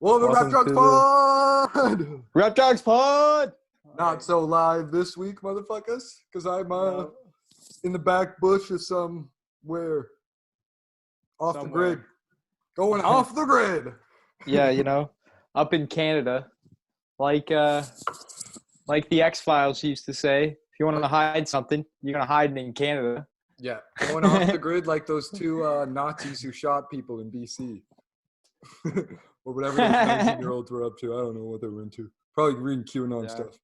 Well, the Rap Drugs Pod! Rap Drugs Pod! Not so live this week, motherfuckers, because I'm in the back bush of somewhere off the grid. Going off the grid! Yeah, you know, up in Canada. Like the X-Files used to say, if you want to hide something, you're going to hide it in Canada. Yeah, going off the grid like those two Nazis who shot people in BC. Or whatever those 19-year-olds were up to. I don't know what they were into. Probably reading QAnon stuff.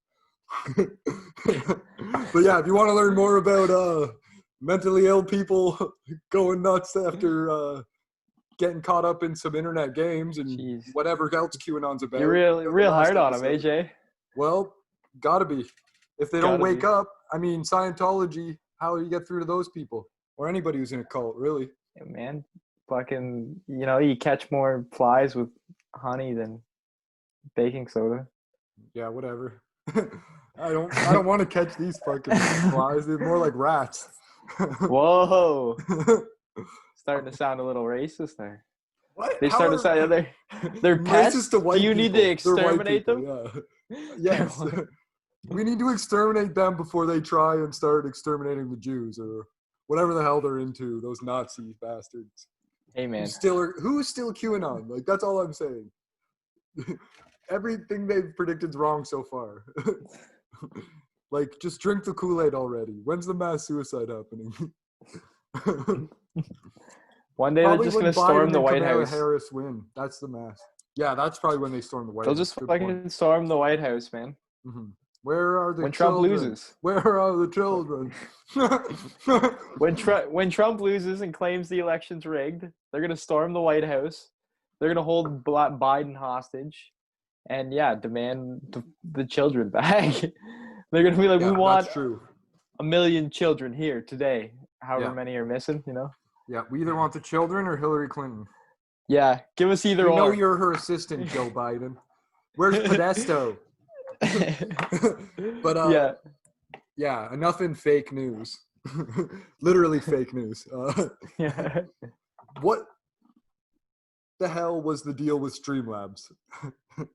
But yeah, if you want to learn more about mentally ill people going nuts after getting caught up in some internet games and whatever else QAnon's about. You're real hard on them, AJ. Well, gotta be. If they don't wake up, I mean, Scientology, how do you get through to those people? Or anybody who's in a cult, really. Yeah, man. Fucking, you know, you catch more flies with honey than baking soda. Yeah, whatever. I don't want to catch these fucking flies. They're more like rats. Whoa. Starting to sound a little racist there. What? They start to sound they're pests. To white Do you need to exterminate them? Yeah. Yes. We need to exterminate them before they try and start exterminating the Jews or whatever the hell they're into, those Nazi bastards. Hey, man. Who's still QAnon? Like, that's all I'm saying. Everything they've predicted is wrong so far. Like, just drink the Kool-Aid already. When's the mass suicide happening? One day they're just going to storm the White House. Harris win. That's the mass. Yeah, that's probably when they storm the White House. They'll just fucking storm the White House, man. Mm-hmm. Where are the when children? Trump loses? Where are the children? when Trump loses and claims the election's rigged, they're going to storm the White House. They're going to hold Biden hostage. And, yeah, demand the children back. They're going to be like, we want 1 million children here today. However many are missing, you know? Yeah, we either want the children or Hillary Clinton. Yeah, give us either or. We know you're her assistant, Joe Biden. Where's Podesto? But yeah, enough in fake news. Literally fake news. Yeah. What the hell was the deal with Streamlabs? That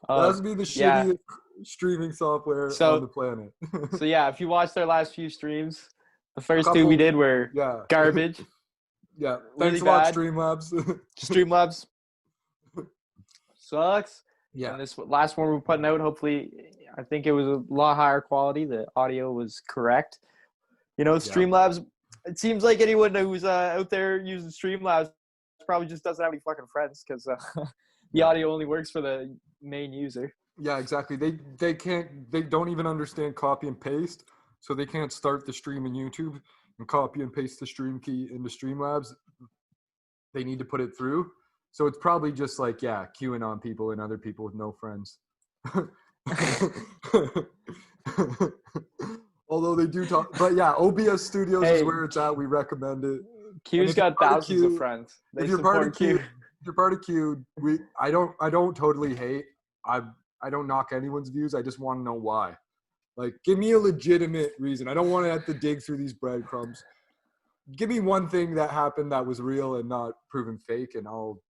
has to be the shittiest streaming software on the planet. So yeah, if you watch their last few streams, the first two we did were garbage. Yeah, thanks a lot, Streamlabs. Streamlabs sucks. Yeah. And this last one we're putting out, hopefully, I think it was a lot higher quality. The audio was correct. You know, Streamlabs, it seems like anyone who's out there using Streamlabs probably just doesn't have any fucking friends because the audio only works for the main user. Yeah, exactly. They don't even understand copy and paste, so they can't start the stream in YouTube and copy and paste the stream key into Streamlabs. They need to put it through. So it's probably just like, QAnon people and other people with no friends. Although they do talk. But yeah, OBS Studios is where it's at. We recommend it. Q's got thousands of friends. If you're part of Q, I don't totally hate. I don't knock anyone's views. I just want to know why. Like, give me a legitimate reason. I don't want to have to dig through these breadcrumbs. Give me one thing that happened that was real and not proven fake, and I'll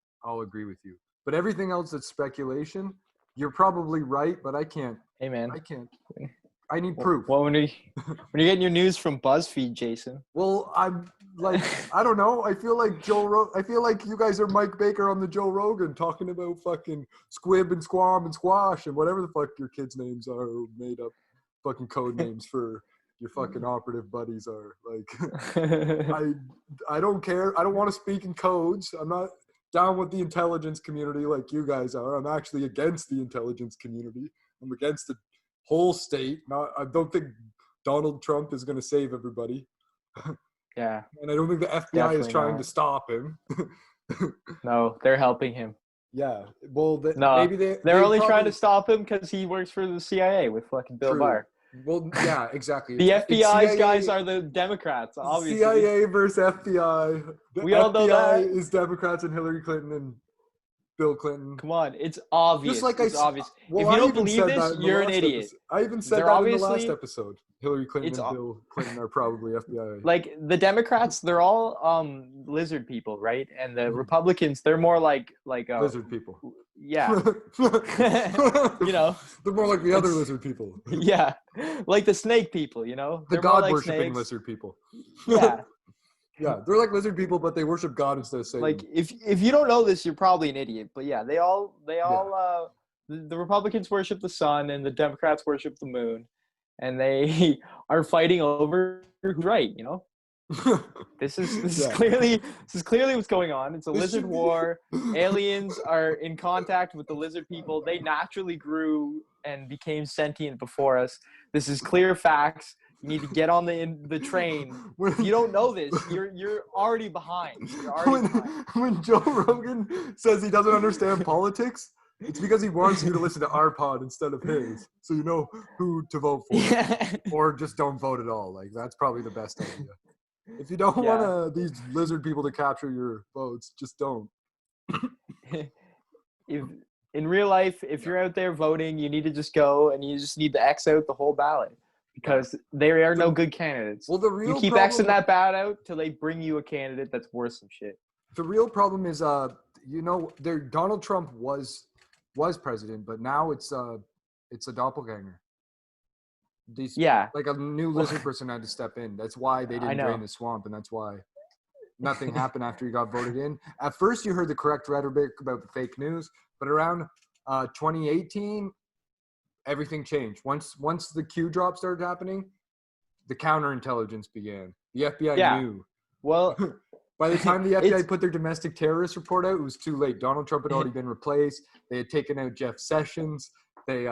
agree with you. But everything else that's speculation, you're probably right, but I can't. Hey, man. I can't. I need proof. Well, when you're getting your news from BuzzFeed, Jason. Well, I'm like, I don't know. I feel like I feel like you guys are Mike Baker on the Joe Rogan talking about fucking squib and squam and squash and whatever the fuck your kids' names are, made up fucking code names for your fucking operative buddies are. Like, I don't care. I don't want to speak in codes. I'm not down with the intelligence community like you guys are. I'm actually against the intelligence community. I'm against the whole state. I don't think Donald Trump is going to save everybody. Yeah. And I don't think the FBI is trying to stop him. No, they're helping him. Yeah. Well, maybe they're only trying to stop him because he works for the CIA with fucking Bill Barr. Well, yeah, exactly. The FBI's guys are the Democrats, obviously. CIA versus FBI. The FBI all know that. Is Democrats and Hillary Clinton, and Bill Clinton. Come on, it's obvious. Just like it's obvious. Well, if you don't believe this, you're an idiot. I even said that in the last episode. Hillary Clinton and Bill Clinton are probably FBI. Like the Democrats, they're all lizard people, right? And the Republicans, they're more like lizard people. Yeah. You know, they're more like the other lizard people. Yeah, like the snake people. You know, the God worshipping lizard people. Yeah. Yeah, they're like lizard people, but they worship God instead of Satan. Like if you don't know this, you're probably an idiot. But yeah, they all the Republicans worship the sun and the Democrats worship the moon, and they are fighting over who's right. You know, this is clearly what's going on. It's a lizard war. Aliens are in contact with the lizard people. They naturally grew and became sentient before us. This is clear facts. You need to get on the train. If you don't know this, you're already behind. When Joe Rogan says he doesn't understand politics, it's because he wants you to listen to our pod instead of his, so you know who to vote for, or just don't vote at all. Like that's probably the best idea. If you don't want these lizard people to capture your votes, just don't. In real life, if you're out there voting, you need to just go and you just need to X out the whole ballot. Because there are no good candidates. Well, the real you keep Xing that ballot out till they bring you a candidate that's worth some shit. The real problem is, Donald Trump was president, but now it's a doppelganger. Like a new lizard person had to step in. That's why they didn't drain the swamp, and that's why nothing happened after he got voted in. At first, you heard the correct rhetoric about the fake news, but around 2018. Everything changed. Once the Q drop started happening, the counterintelligence began. The FBI knew. Well, by the time the FBI put their domestic terrorist report out, it was too late. Donald Trump had already been replaced. They had taken out Jeff Sessions. They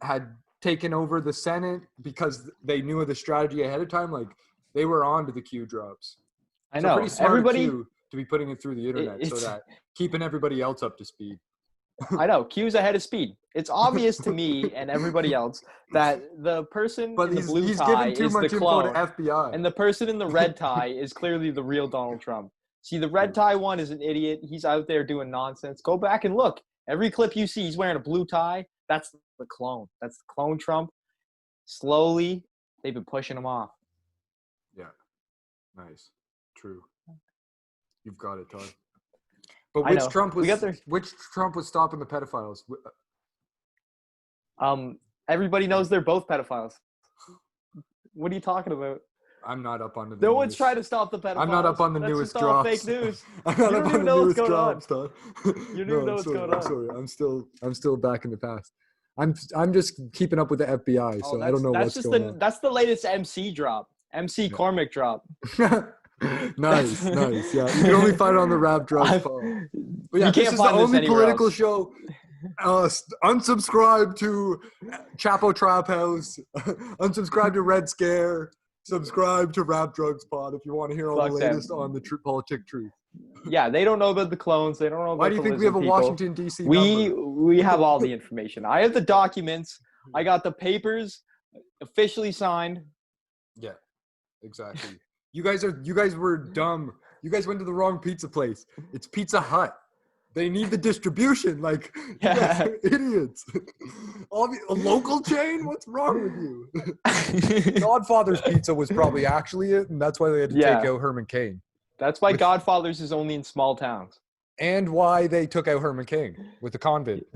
had taken over the Senate because they knew of the strategy ahead of time. Like they were on to the Q drops. I know. Pretty smart everybody to be putting it through the internet so that keeping everybody else up to speed. I know. Q's ahead of speed. It's obvious to me and everybody else that the person in the blue tie is the clone, FBI. and the person in the red tie is clearly the real Donald Trump. See, the red tie one is an idiot. He's out there doing nonsense. Go back and look. Every clip you see, he's wearing a blue tie. That's the clone. That's the clone Trump. Slowly, they've been pushing him off. Yeah. Nice. True. You've got it, Todd. But which Trump was stopping the pedophiles? Everybody knows they're both pedophiles. What are you talking about? I'm not up on the. No one's trying to stop the pedophiles. I'm not up on the newest drops. Fake news. I'm not up on the newest drops, Todd. You don't know what's going on. I'm sorry. I'm still back in the past. I'm just keeping up with the FBI, so I don't know what's going on. That's the latest MC drop. MC Cormick drop. nice. Yeah, you can only find it on the therapdrugspod. But yeah, this is the only political show. Unsubscribe to Chapo Trap House. Unsubscribe to Red Scare. Subscribe to therapdrugspod if you want to hear all the latest on the politic truth. Yeah, they don't know about the clones. They don't know about Why do you think we have a Washington, D.C. We have all the information. I have the documents. I got the papers officially signed. Yeah, exactly. You guys were dumb. You guys went to the wrong pizza place. It's Pizza Hut. They need the distribution. Like, you guys are idiots. A local chain? What's wrong with you? Godfather's Pizza was probably actually it, and that's why they had to take out Herman Cain. That's why Godfather's is only in small towns. And why they took out Herman Cain with the convent.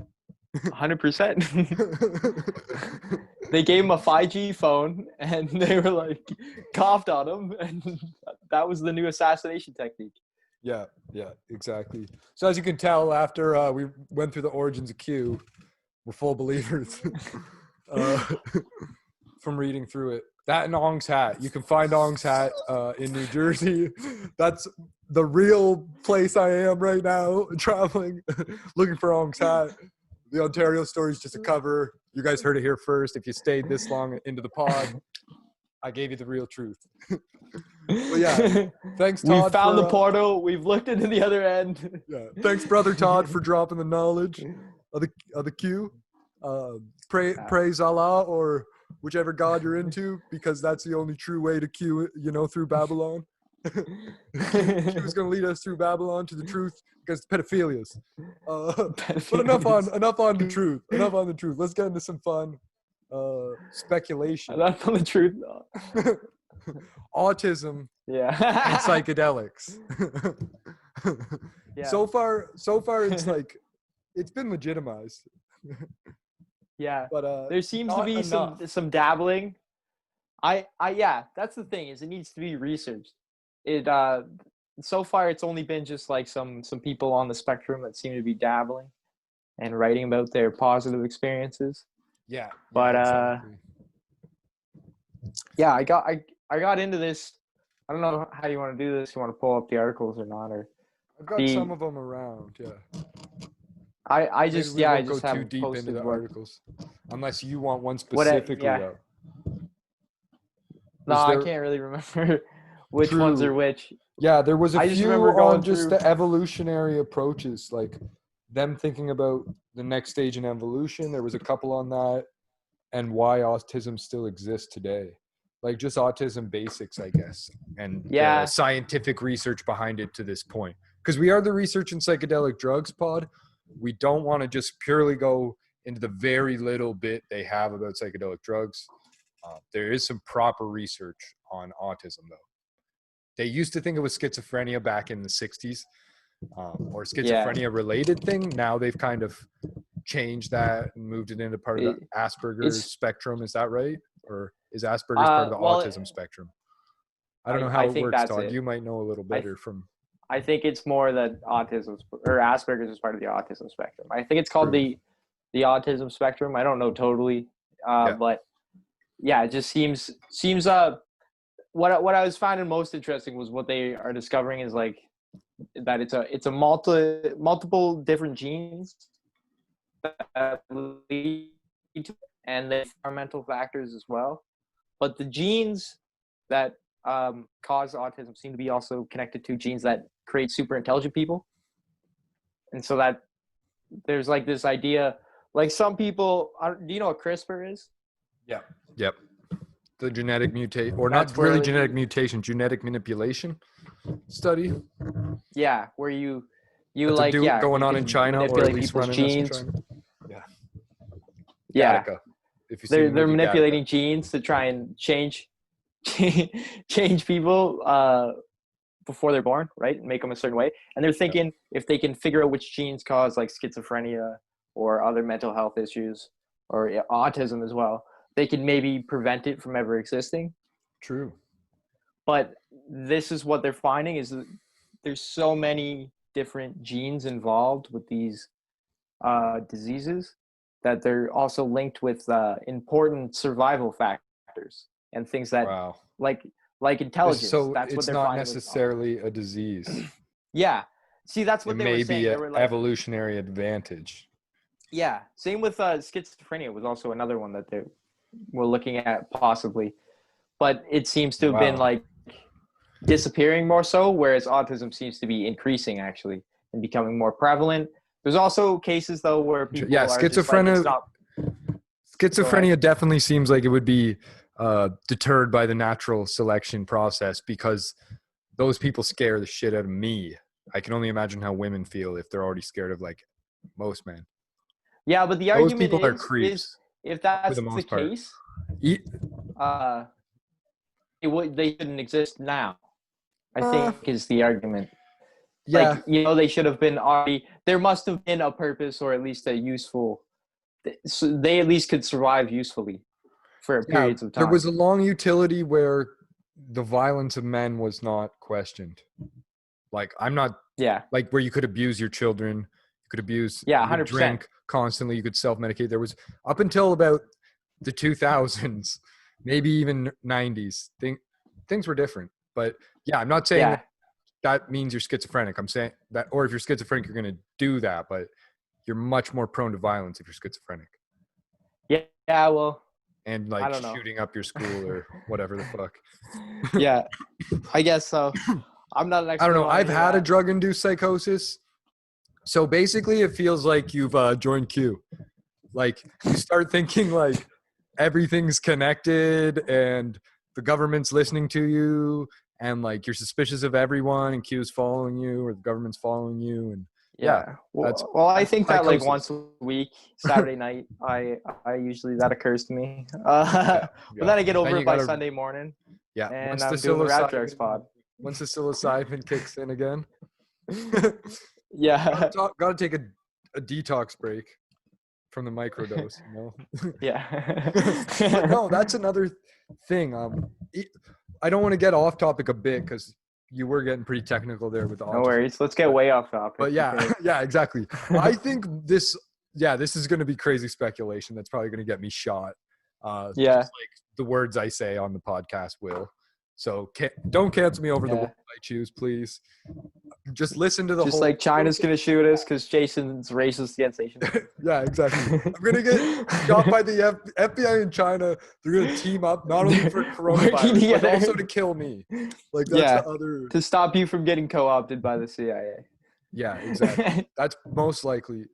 100%. They gave him a 5G phone, and they were like, coughed on him, and that was the new assassination technique. Yeah, exactly. So as you can tell, after we went through the origins of Q, we're full believers from reading through it. That and Ong's hat. You can find Ong's hat in New Jersey. That's the real place I am right now, traveling, looking for Ong's hat. The Ontario story is just a cover. You guys heard it here first. If you stayed this long into the pod, I gave you the real truth. But yeah, thanks, Todd. We found the portal. We've looked into the other end. Yeah, thanks, brother Todd, for dropping the knowledge of the Q. Praise Allah or whichever God you're into, because that's the only true way to Q, through Babylon. She was going to lead us through Babylon to the truth against pedophilias. But enough on the truth. Enough on the truth. Let's get into some fun speculation. Enough on the truth. Autism. Yeah. And psychedelics. Yeah. So far, it's like it's been legitimized. Yeah. But there seems to be some dabbling. Yeah, that's the thing, is it needs to be researched. It so far it's only been just like some people on the spectrum that seem to be dabbling and writing about their positive experiences. Yeah. But exactly. yeah, I got into this. I don't know how you want to do this. You want to pull up the articles or not, or I've got some of them around. Yeah. I just haven't go too deep into the articles, unless you want one specifically. Though. No, I can't really remember which ones are which. Yeah, there was a few on just through the evolutionary approaches, like them thinking about the next stage in evolution. There was a couple on that, and why autism still exists today. Like just autism basics, I guess, and the scientific research behind it to this point. Because we are the Research in Psychedelic Drugs pod. We don't want to just purely go into the very little bit they have about psychedelic drugs. There is some proper research on autism, though. They used to think it was schizophrenia back in the 60s, or schizophrenia-related thing. Now they've kind of changed that and moved it into part of the Asperger's spectrum. Is that right? Or is Asperger's part of the autism spectrum? I don't know how it works, Todd. You might know a little better I think it's more that autism or Asperger's is part of the autism spectrum. I think it's called the autism spectrum. I don't know totally, but yeah, it just seems what I was finding most interesting was what they are discovering is like that it's a multiple different genes that lead to, and the environmental factors as well. But the genes that cause autism seem to be also connected to genes that create super intelligent people. And so that there's like this idea, like some people, do you know what CRISPR is? Yeah. Yep. The genetic mutation, or not really genetic mutation, genetic manipulation study. Yeah, where you going on in China, or at least running genes. In China. Yeah. They're manipulating genes to try and change people before they're born, right? And make them a certain way. And they're thinking if they can figure out which genes cause like schizophrenia or other mental health issues or autism as well, they can maybe prevent it from ever existing. True. But this is what they're finding is that there's so many different genes involved with these diseases that they're also linked with important survival factors and things that like intelligence. So that's what it's they're not finding necessarily a disease. Yeah. See, that's what they were saying. It may be an evolutionary advantage. Yeah. Same with schizophrenia was also another one that they were looking at possibly. But it seems to have been like disappearing more so, whereas autism seems to be increasing actually and becoming more prevalent. There's also cases though where people are schizophrenia. Schizophrenia definitely seems like it would be deterred by the natural selection process because those people scare the shit out of me. I can only imagine how women feel if they're already scared of like most men. Yeah, but the argument is if that's the case, they shouldn't exist now. I think is the argument. Yeah, like, they should have been already. There must have been a purpose or at least a useful. So they at least could survive usefully for periods of time. There was a long utility where the violence of men was not questioned. Like I'm not. Yeah. Like where you could abuse your children, you could abuse. Yeah, 100%. You could drink constantly. You could self-medicate. There was up until about the 2000s, maybe even 90s. Things were different. But yeah, I'm not saying that means you're schizophrenic. I'm saying that, or if you're schizophrenic, you're going to do that. But you're much more prone to violence if you're schizophrenic. Yeah, well. And like shooting up your school or whatever the fuck. Yeah, I guess so. I'm not an expert. I don't know. I've had a drug-induced psychosis. So basically it feels like you've joined Q. Like you start thinking like everything's connected and the government's listening to you and like you're suspicious of everyone, and Q's following you or the government's following you, and well, I think that like once a week, Saturday night, I usually that occurs to me. But then I get over it by Sunday morning. Yeah, and I'm doing the therapdrugspod. Once the psilocybin kicks in again. Yeah. Gotta take a detox break from the microdose, you know? Yeah. But no, that's another thing. I don't want to get off topic a bit because you were getting pretty technical there with the autism. No worries. Let's get way off topic. But yeah, yeah, exactly. I think this is going to be crazy speculation. That's probably going to get me shot. Just like the words I say on the podcast will. So don't cancel me over the words I choose, please. Just listen to the whole. Just like China's going to shoot us because Jason's racist against Asians. Yeah, exactly. I'm going to get shot by the FBI in China. They're going to team up not only for coronavirus, but also to kill me. Like that's the other. To stop you from getting co-opted by the CIA. Yeah, exactly. That's most likely.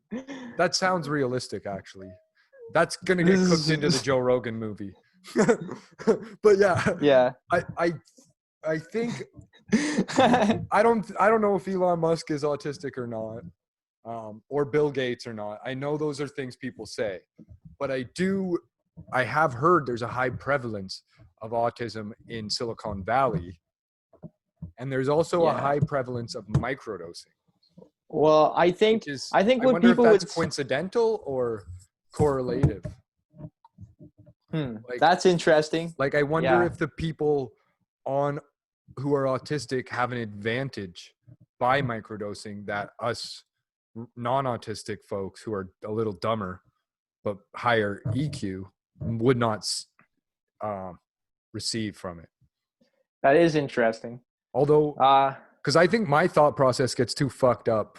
That sounds realistic, actually. That's going to get cooked into the Joe Rogan movie. But yeah. I think I don't know if Elon Musk is autistic or not, or Bill Gates or not. I know those are things people say, but I have heard there's a high prevalence of autism in Silicon Valley, and there's also a high prevalence of microdosing. Well, I think what people if that's coincidental or correlative. Like, that's interesting. Like, I wonder if the people who are autistic have an advantage by microdosing that us non-autistic folks who are a little dumber but higher EQ would not receive from it. That is interesting. Although, because I think my thought process gets too fucked up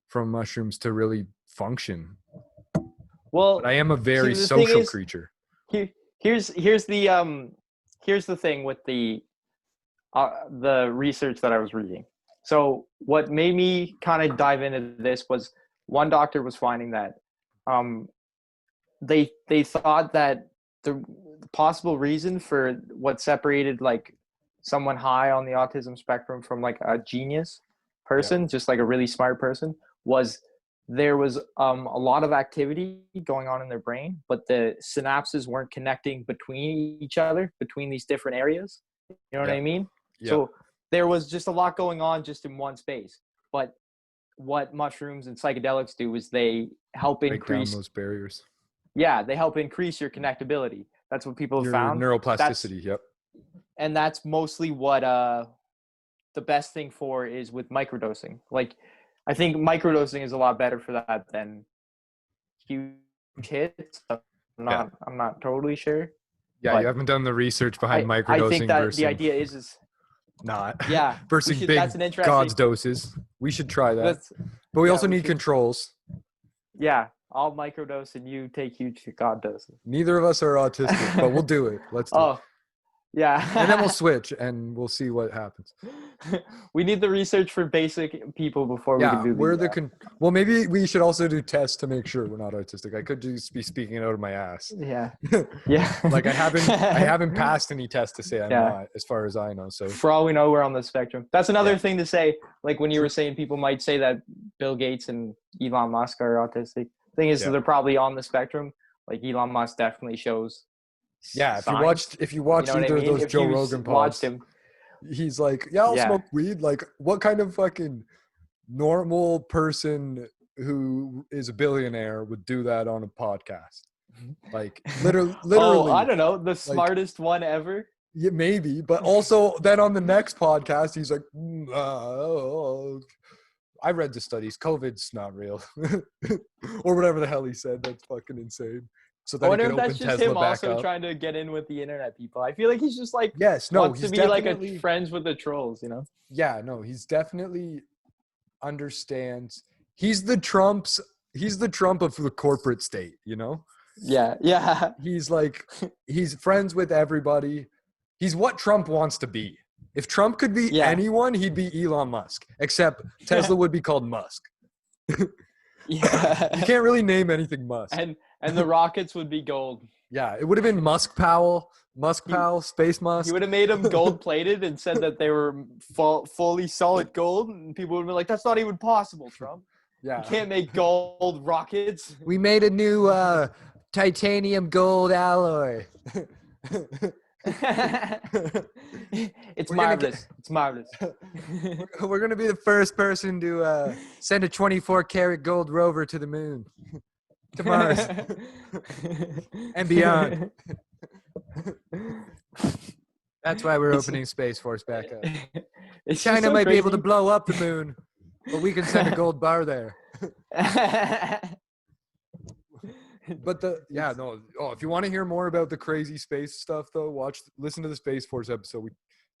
from mushrooms to really function. Well, but I am a very social creature. Here's the thing with the research that I was reading. So what made me kind of dive into this was one doctor was finding that they thought that the possible reason for what separated like someone high on the autism spectrum from like a genius person, just like a really smart person, was there was a lot of activity going on in their brain, but the synapses weren't connecting between each other, between these different areas. You know what I mean? Yeah. So there was just a lot going on just in one space. But what mushrooms and psychedelics do is they help increase down those barriers. Yeah, they help increase your connectability. That's what people have found. Neuroplasticity, And that's mostly what the best thing for is with microdosing. Like, I think microdosing is a lot better for that than huge hits. I'm not totally sure. Yeah, you haven't done the research behind microdosing. I think that the idea is not. Yeah. Versus big God's doses. We should try that. But we also need controls. Yeah. I'll microdose and you take huge God doses. Neither of us are autistic, but we'll do it. Let's do it. Yeah. And then we'll switch and we'll see what happens. We need the research for basic people before we can do that. Well, maybe we should also do tests to make sure we're not autistic. I could just be speaking it out of my ass. Yeah. Yeah. Like I haven't passed any tests to say I'm not, as far as I know. So for all we know, we're on the spectrum. That's another thing to say. Like when you were saying people might say that Bill Gates and Elon Musk are autistic. Thing is, they're probably on the spectrum. Like Elon Musk definitely shows. Yeah, if you watch either of those Joe Rogan pods, he's like, I'll smoke weed. Like, what kind of fucking normal person who is a billionaire would do that on a podcast? Like, literally. Oh, I don't know, the smartest one ever. Yeah, maybe, but also then on the next podcast, he's like, I read the studies. COVID's not real, or whatever the hell he said. That's fucking insane. So that I wonder if that's just him also trying to get in with the internet people. I feel like he's just like wants to be like a friends with the trolls, you know? Yeah, no, he's definitely understands. He's the Trump of the corporate state, you know? Yeah. He's like, he's friends with everybody. He's what Trump wants to be. If Trump could be anyone, he'd be Elon Musk. Except Tesla would be called Musk. You can't really name anything Musk. And the rockets would be gold. Yeah, it would have been Musk Powell, Space Musk. He would have made them gold-plated and said that they were fully solid gold, and people would have been like, that's not even possible, Trump. Yeah. You can't make gold rockets. We made a new titanium gold alloy. It's marvelous. It's marvelous. We're going to be the first person to send a 24-karat gold rover to the moon. To Mars. And beyond. That's why we're opening Space Force back up. China might be able to blow up the moon, but we can send a gold bar there. But if you want to hear more about the crazy space stuff though, listen to the Space Force episode. We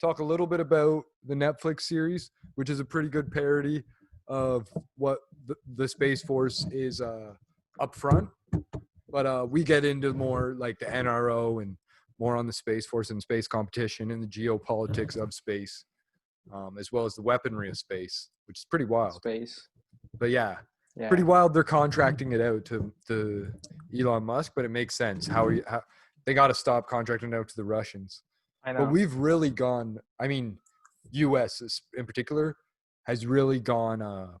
talk a little bit about the Netflix series, which is a pretty good parody of what the Space Force is up front. But we get into more like the NRO and more on the Space Force and space competition and the geopolitics of space, as well as the weaponry of space, which is pretty wild. Space. But yeah. Pretty wild. They're contracting it out to Elon Musk, but it makes sense how they got to stop contracting it out to the Russians. I know. But we've really gone. I mean, U.S. in particular has really gone.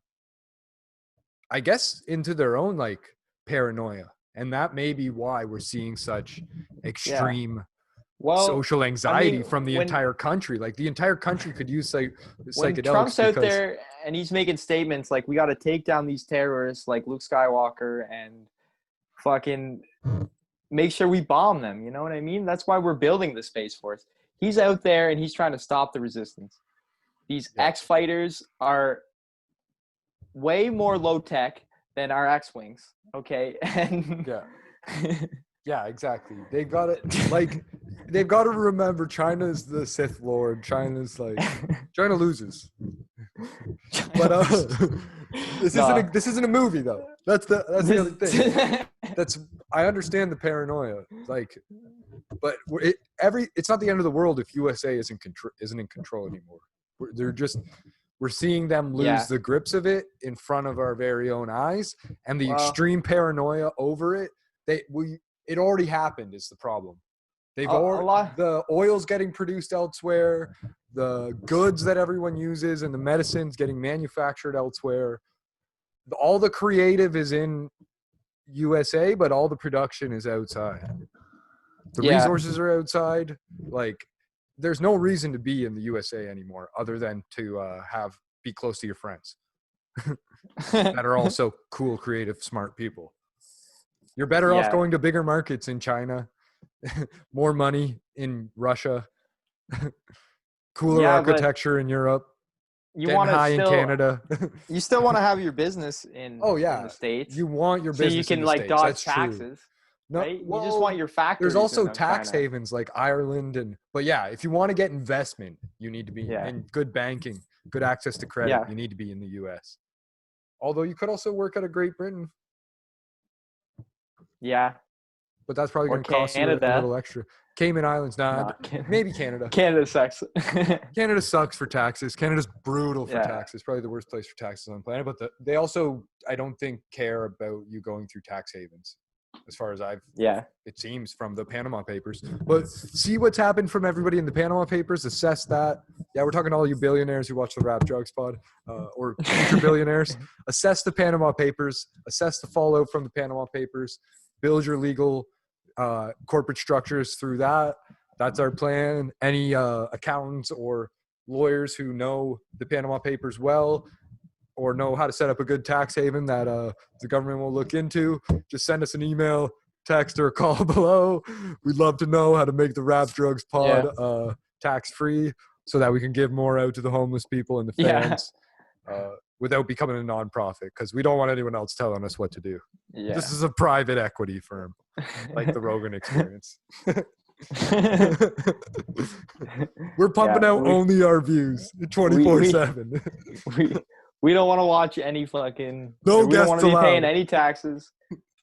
I guess into their own like paranoia, and that may be why we're seeing such extreme social anxiety from the entire country. Like the entire country could use psychedelics. When Trump's out there and he's making statements like, we got to take down these terrorists like Luke Skywalker and fucking make sure we bomb them. You know what I mean? That's why we're building the Space Force. He's out there and he's trying to stop the resistance. These X-fighters are way more low tech than our X-wings. Okay. And yeah, exactly. They've got to remember China's the Sith Lord. China loses. But this isn't a movie though. That's the other thing. I understand the paranoia. Like, but it's not the end of the world if USA isn't in control anymore. We're seeing them lose the grips of it in front of our very own eyes, and the extreme paranoia over it. It already happened is the problem. The oil's getting produced elsewhere, the goods that everyone uses and the medicines getting manufactured elsewhere. All the creative is in USA, but all the production is outside. The resources are outside. Like, there's no reason to be in the USA anymore other than to be close to your friends that are also cool, creative, smart people. You're better off going to bigger markets in China, more money in Russia, cooler architecture in Europe, getting high in Canada. You still want to have your business in the States. You want your business so you can in the like States. dodge That's taxes. True. No, right? You just want your factories. There's also tax havens like Ireland but if you want to get investment, you need to be in good banking, good access to credit. You need to be in the US. Although you could also work out of Great Britain. Yeah. But that's probably going to cost you a little extra. Cayman Islands, maybe Canada. Canada sucks. Canada sucks for taxes. Canada's brutal for taxes. Probably the worst place for taxes on the planet. But they also, I don't think, care about you going through tax havens. As far as it seems from the Panama Papers. But see what's happened from everybody in the Panama Papers, assess that. Yeah, we're talking to all you billionaires who watch the Rap Drugs Pod, or future billionaires. Assess the Panama Papers, assess the fallout from the Panama Papers, build your legal corporate structures through that. That's our plan. Any accountants or lawyers who know the Panama Papers well, or know how to set up a good tax haven that the government will look into, just send us an email, text, or a call below. We'd love to know how to make the Rap Drugs Pod tax-free so that we can give more out to the homeless people and the fans without becoming a nonprofit, because we don't want anyone else telling us what to do. Yeah. This is a private equity firm, like the Rogan Experience. We're pumping out only our views 24/7. We don't want to watch any fucking. We don't want to be paying any taxes.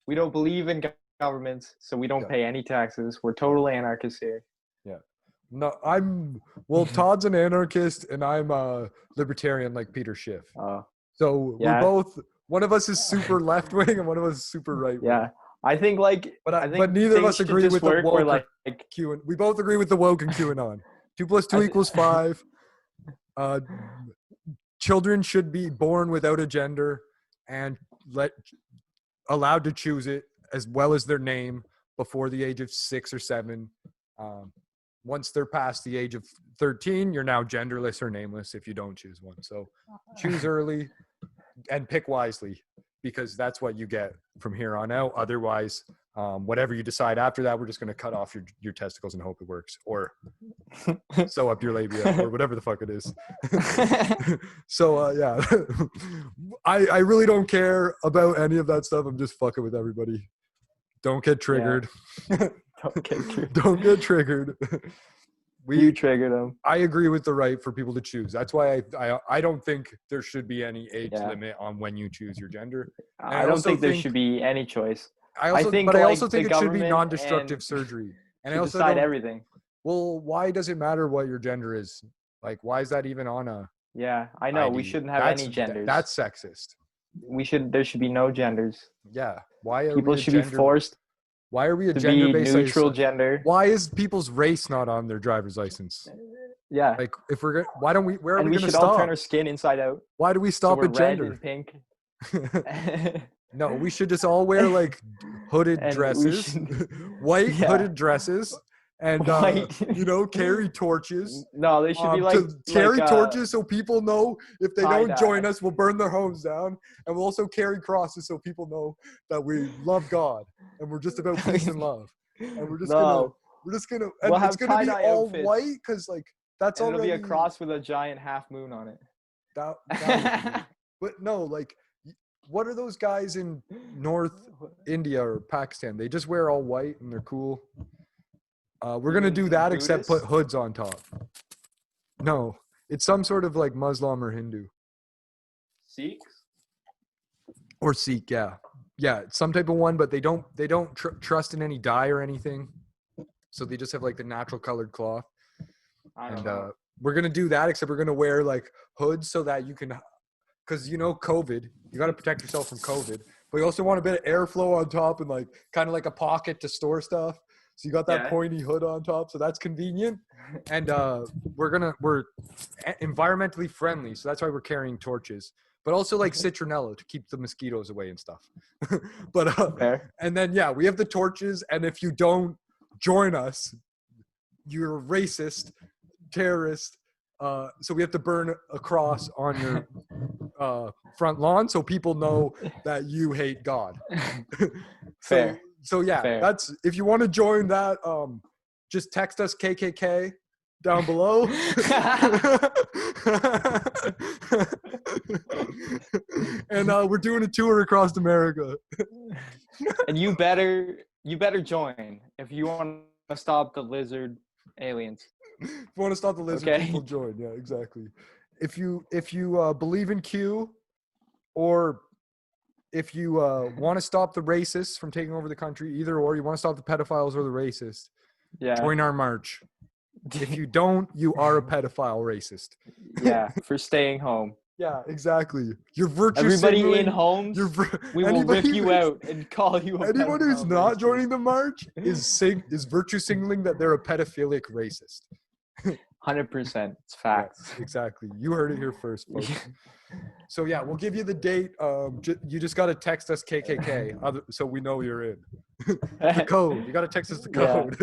We don't believe in governments, so we don't pay any taxes. We're total anarchists here. Yeah. No, Todd's an anarchist, and I'm a libertarian like Peter Schiff. So we're both. One of us is super left wing, and one of us is super right wing. Yeah. I think but neither of us agree with the woke Q. We both agree with the woke and QAnon. 2 + 2 = 5. Children should be born without a gender and allowed to choose it as well as their name before the age of 6 or 7. Once they're past the age of 13, you're now genderless or nameless if you don't choose one. So choose early and pick wisely, because that's what you get from here on out. Otherwise, whatever you decide after that, we're just going to cut off your testicles and hope it works, or sew up your labia, or whatever the fuck it is. So yeah, I really don't care about any of that stuff. I'm just fucking with everybody. Don't get triggered. Yeah. Don't get triggered. You triggered them. I agree with the right for people to choose. That's why I don't think there should be any age limit on when you choose your gender. And I don't think there should be any choice. I also think it should be non-destructive surgery. And I also decide everything. Well, why does it matter what your gender is? Like, why is that even on a? Yeah, I know. ID? We shouldn't have any genders. That's sexist. There should be no genders. Yeah. Why are people should be forced? Why are we a gender-based neutral gender? Why is people's race not on their driver's license? Yeah. Like, if we're why don't we? Where are we going to stop? We should all turn our skin inside out. Why do we stop at gender? Red and pink. No, we should just all wear like hooded dresses, white hooded dresses, and carry torches. No, they should be carry torches so people know if they don't join us, we'll burn their homes down, and we'll also carry crosses so people know that we love God and we're just about peace and love, and we're just gonna and it's gonna be all white because that's all. It'll be a cross with a giant half moon on it. But no, what are those guys in North India or Pakistan? They just wear all white and they're cool. We're going to do that, except put hoods on top. No, it's some sort of Muslim or Hindu. Sikhs? Or Sikh, yeah. Yeah, it's some type of one, but they don't trust in any dye or anything. So they just have the natural colored cloth. I don't know. We're going to do that, except we're going to wear hoods so that you can, because COVID, you got to protect yourself from COVID. But you also want a bit of airflow on top and kind of like a pocket to store stuff. So you got that pointy hood on top, so that's convenient. And we're environmentally friendly, so that's why we're carrying torches. But also citronella to keep the mosquitoes away and stuff. But and then we have the torches, and if you don't join us, you're a racist, terrorist. So we have to burn a cross on your front lawn so people know that you hate God. Fair. So that's, if you want to join that, just text us KKK down below. And we're doing a tour across America. And you better join if you want to stop the lizard aliens. If you want to stop the lizard people, join. Yeah, exactly. If you believe in Q, or if you want to stop the racists from taking over the country, either or, you want to stop the pedophiles or the racists, join our march. If you don't, you are a pedophile racist. Yeah, for staying home. Yeah, exactly. You're virtue Everybody signaling. In homes, we will rip you out and call you a anyone who's not joining the march is virtue signaling that they're a pedophilic racist. 100%. It's facts. Yeah, exactly. You heard it here first, folks. So we'll give you the date. You just got to text us KKK so we know you're in. The code. You got to text us the code.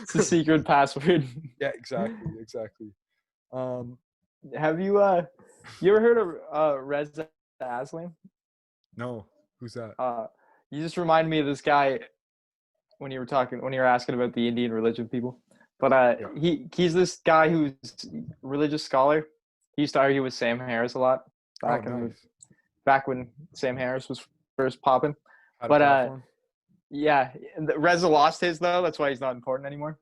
It's a secret password. Yeah, exactly. Have you ever heard of Reza Aslan? No. Who's that? You just remind me of this guy when you were asking about the Indian religion people. But he's this guy who's a religious scholar. He used to argue with Sam Harris a lot back when Sam Harris was first popping. But Reza lost his though. That's why he's not important anymore.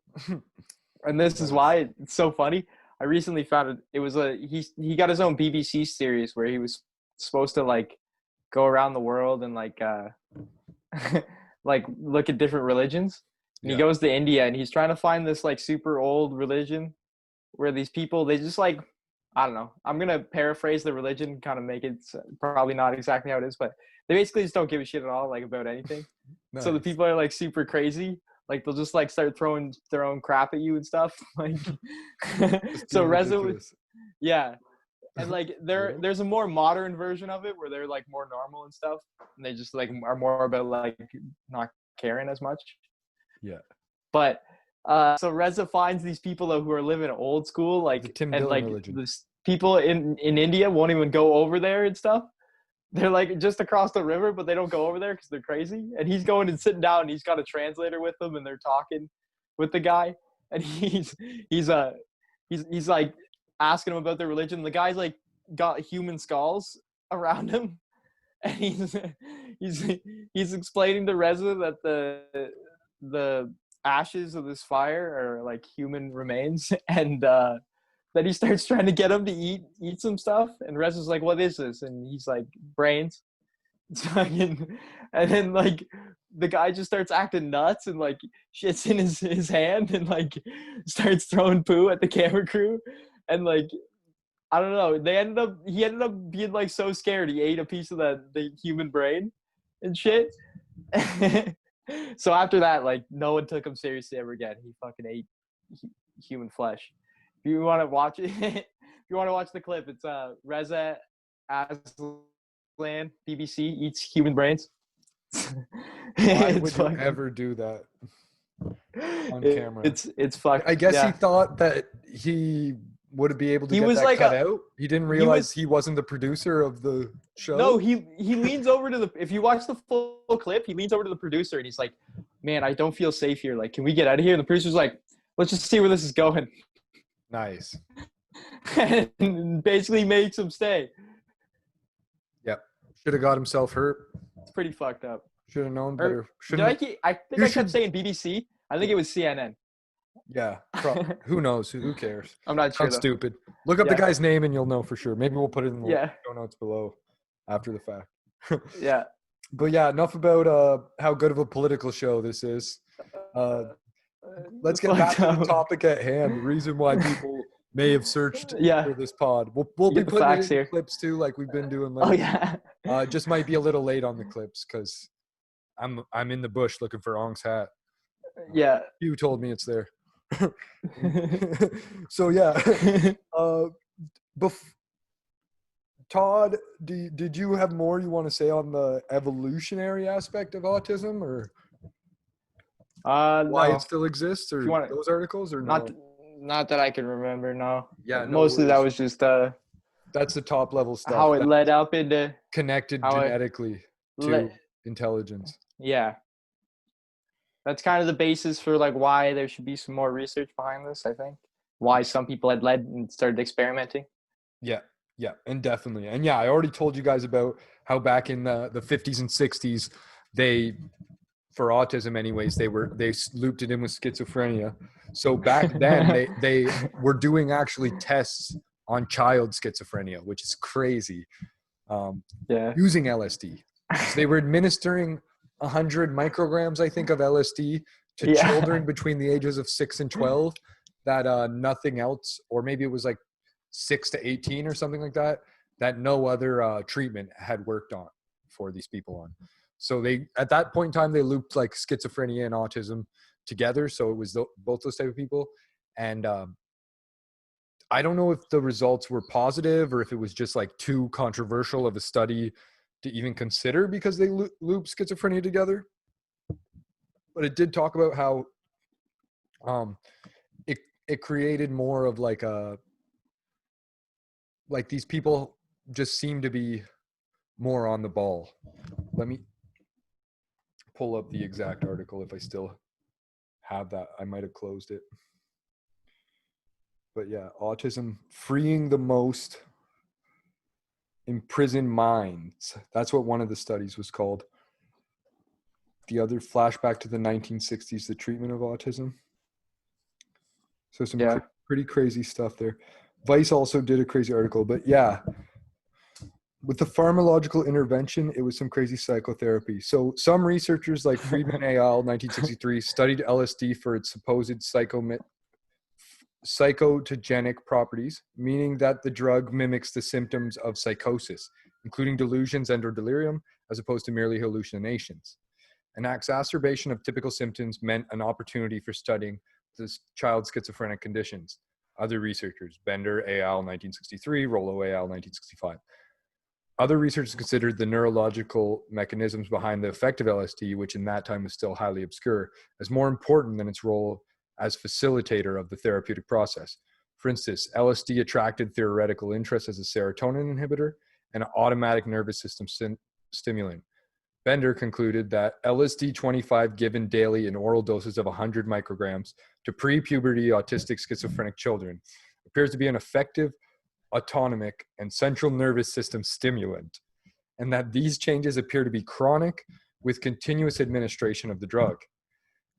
And this is why it's so funny. I recently found it was he got his own BBC series where he was supposed to go around the world and look at different religions. And he goes to India and he's trying to find this super old religion where these people, they just I I don't know. I'm going to paraphrase the religion, kind of make it probably not exactly how it is, but they basically just don't give a shit at all, like, about anything. Nice. So the people are like super crazy. Like they'll just like start throwing their own crap at you and stuff. Like, so Reza, yeah. And like there's a more modern version of it where they're like more normal and stuff. And they just like are more about like not caring as much. Yeah. But so Reza finds these people who are living old school, like, and like this people in India won't even go over there and stuff. They're like just across the river, but they don't go over there because they're crazy. And he's going and sitting down, and he's got a translator with him, and they're talking with the guy. And he's like asking him about their religion. The guy's like got human skulls around him, and he's explaining to Reza that the ashes of this fire are like human remains, and that he starts trying to get him to eat some stuff, and Reza's like, "What is this?" And he's like, "Brains." And then like the guy just starts acting nuts and like shits in his hand and like starts throwing poo at the camera crew, and like I don't know. He ended up being like so scared he ate a piece of the human brain and shit. So after that, like no one took him seriously ever again. He fucking ate human flesh. If you want to watch it, if you want to watch the clip, it's Reza Aslan, BBC, eats human brains. Why would you ever do that on camera? It's fucked. I guess he thought that he would be able to get that cut out. He didn't realize he wasn't the producer of the show. No, he leans over to if you watch the full clip, he leans over to the producer and he's like, "Man, I don't feel safe here. Like, can we get out of here?" And the producer's like, "Let's just see where this is going." Nice. And basically makes him stay. Yep. Should have got himself hurt. It's pretty fucked up. Should have known better. I think I kept saying BBC. I think it was CNN. Yeah. Who knows? Who cares? I'm not sure. Sounds stupid. Look up the guy's name and you'll know for sure. Maybe we'll put it in the show notes below after the fact. Yeah. But yeah, enough about how good of a political show this is. Let's get back to the topic at hand. The reason why people may have searched for this pod. We'll be putting it in here. Clips too, like we've been doing lately. Oh yeah. Just might be a little late on the clips because I'm in the bush looking for Ong's hat. Yeah. You told me it's there. So yeah. Todd, did you have more you want to say on the evolutionary aspect of autism, or why it still exists, or those articles, or not that I can remember? No. Yeah. Mostly that was just that's the top level stuff. How it led up into connected genetically to intelligence. Yeah. That's kind of the basis for like why there should be some more research behind this, I think. Why some people had led and started experimenting. Yeah, and definitely. And yeah, I already told you guys about how back in the 50s and 60s, for autism anyways, they looped it in with schizophrenia. So back then they were doing actually tests on child schizophrenia, which is crazy. Using LSD. So they were administering 100 micrograms, I think, of LSD to children between the ages of 6 and 12 that nothing else, or maybe it was like 6 to 18 or something like that no other treatment had worked on for these people on. So at that point in time, they looped like schizophrenia and autism together. So it was both those type of people. And I don't know if the results were positive or if it was just like too controversial of a study to even consider because they looped schizophrenia together. But it did talk about how it created more of like these people just seem to be more on the ball. Let me pull up the exact article if I still have that. I might have closed it. But yeah, autism freeing the most imprisoned minds. That's what one of the studies was called. The other flashback to the 1960s, the treatment of autism. So some pretty crazy stuff there. Vice also did a crazy article, but yeah, with the pharmacological intervention, it was some crazy psychotherapy. So some researchers like Friedman et al. 1963 studied LSD for its supposed psychotogenic properties, meaning that the drug mimics the symptoms of psychosis, including delusions and or delirium, as opposed to merely hallucinations. An exacerbation of typical symptoms meant an opportunity for studying this child's schizophrenic conditions. Other researchers, Bender, al. 1963, Rollo, al. 1965. Other researchers considered the neurological mechanisms behind the effect of LSD, which in that time was still highly obscure, as more important than its role as facilitator of the therapeutic process. For instance, LSD attracted theoretical interest as a serotonin inhibitor and an automatic nervous system stimulant. Bender concluded that LSD 25 given daily in oral doses of 100 micrograms to pre-puberty autistic schizophrenic children appears to be an effective autonomic and central nervous system stimulant, and that these changes appear to be chronic with continuous administration of the drug.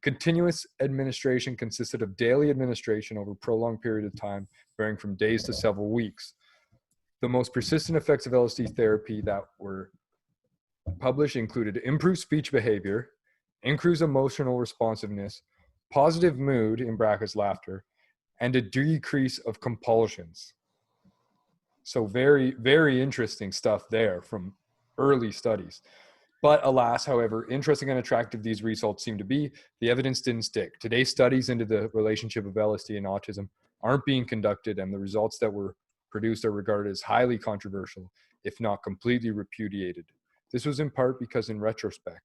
Continuous administration consisted of daily administration over a prolonged period of time, varying from days to several weeks. The most persistent effects of LSD therapy that were published included improved speech behavior, increased emotional responsiveness, positive mood, in brackets laughter, and a decrease of compulsions. So very, very interesting stuff there from early studies. But alas, however interesting and attractive these results seem to be, the evidence didn't stick. Today's studies into the relationship of LSD and autism aren't being conducted, and the results that were produced are regarded as highly controversial, if not completely repudiated. This was in part because, in retrospect,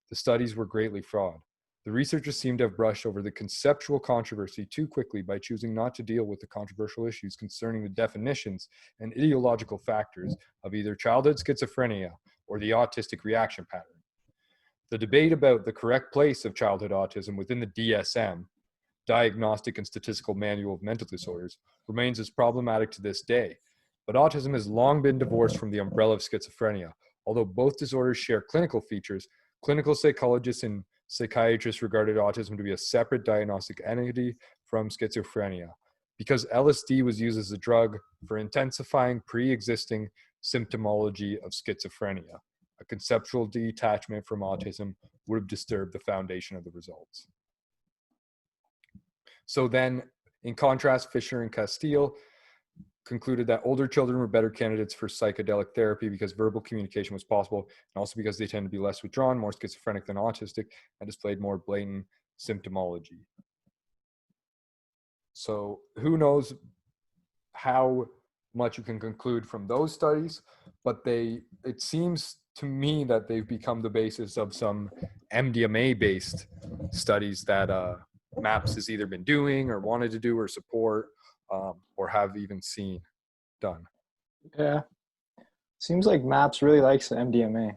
the studies were greatly flawed. The researchers seem to have brushed over the conceptual controversy too quickly by choosing not to deal with the controversial issues concerning the definitions and ideological factors of either childhood schizophrenia or the autistic reaction pattern. The debate about the correct place of childhood autism within the DSM, Diagnostic and Statistical Manual of Mental Disorders, remains as problematic to this day. But autism has long been divorced from the umbrella of schizophrenia. Although both disorders share clinical features, clinical psychologists and psychiatrists regarded autism to be a separate diagnostic entity from schizophrenia, because LSD was used as a drug for intensifying pre-existing symptomology of schizophrenia. A conceptual detachment from autism would have disturbed the foundation of the results. So then, in contrast, Fisher and Castile concluded that older children were better candidates for psychedelic therapy because verbal communication was possible, and also because they tend to be less withdrawn, more schizophrenic than autistic, and displayed more blatant symptomology. So who knows how much you can conclude from those studies, but it seems to me that they've become the basis of some MDMA-based studies that MAPS has either been doing or wanted to do or support, or have even seen done. Yeah. Seems like MAPS really likes MDMA.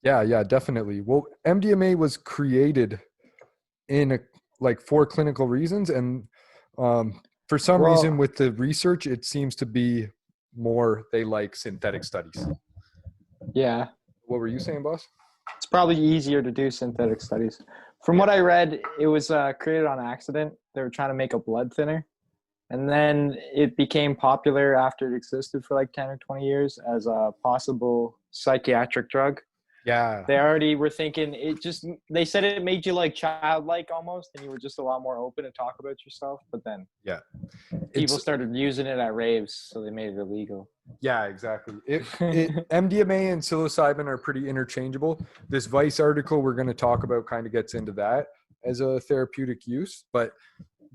Yeah, definitely. Well, MDMA was created for clinical reasons, and for some reason with the research, it seems to be more they like synthetic studies. Yeah. What were you saying, boss? It's probably easier to do synthetic studies. From what I read, it was created on accident. They were trying to make a blood thinner. And then it became popular after it existed for like 10 or 20 years as a possible psychiatric drug. Yeah. They already were thinking they said it made you like childlike almost, and you were just a lot more open to talk about yourself. But then people started using it at raves, so they made it illegal. Yeah, exactly. MDMA and psilocybin are pretty interchangeable. This Vice article we're going to talk about kind of gets into that as a therapeutic use, but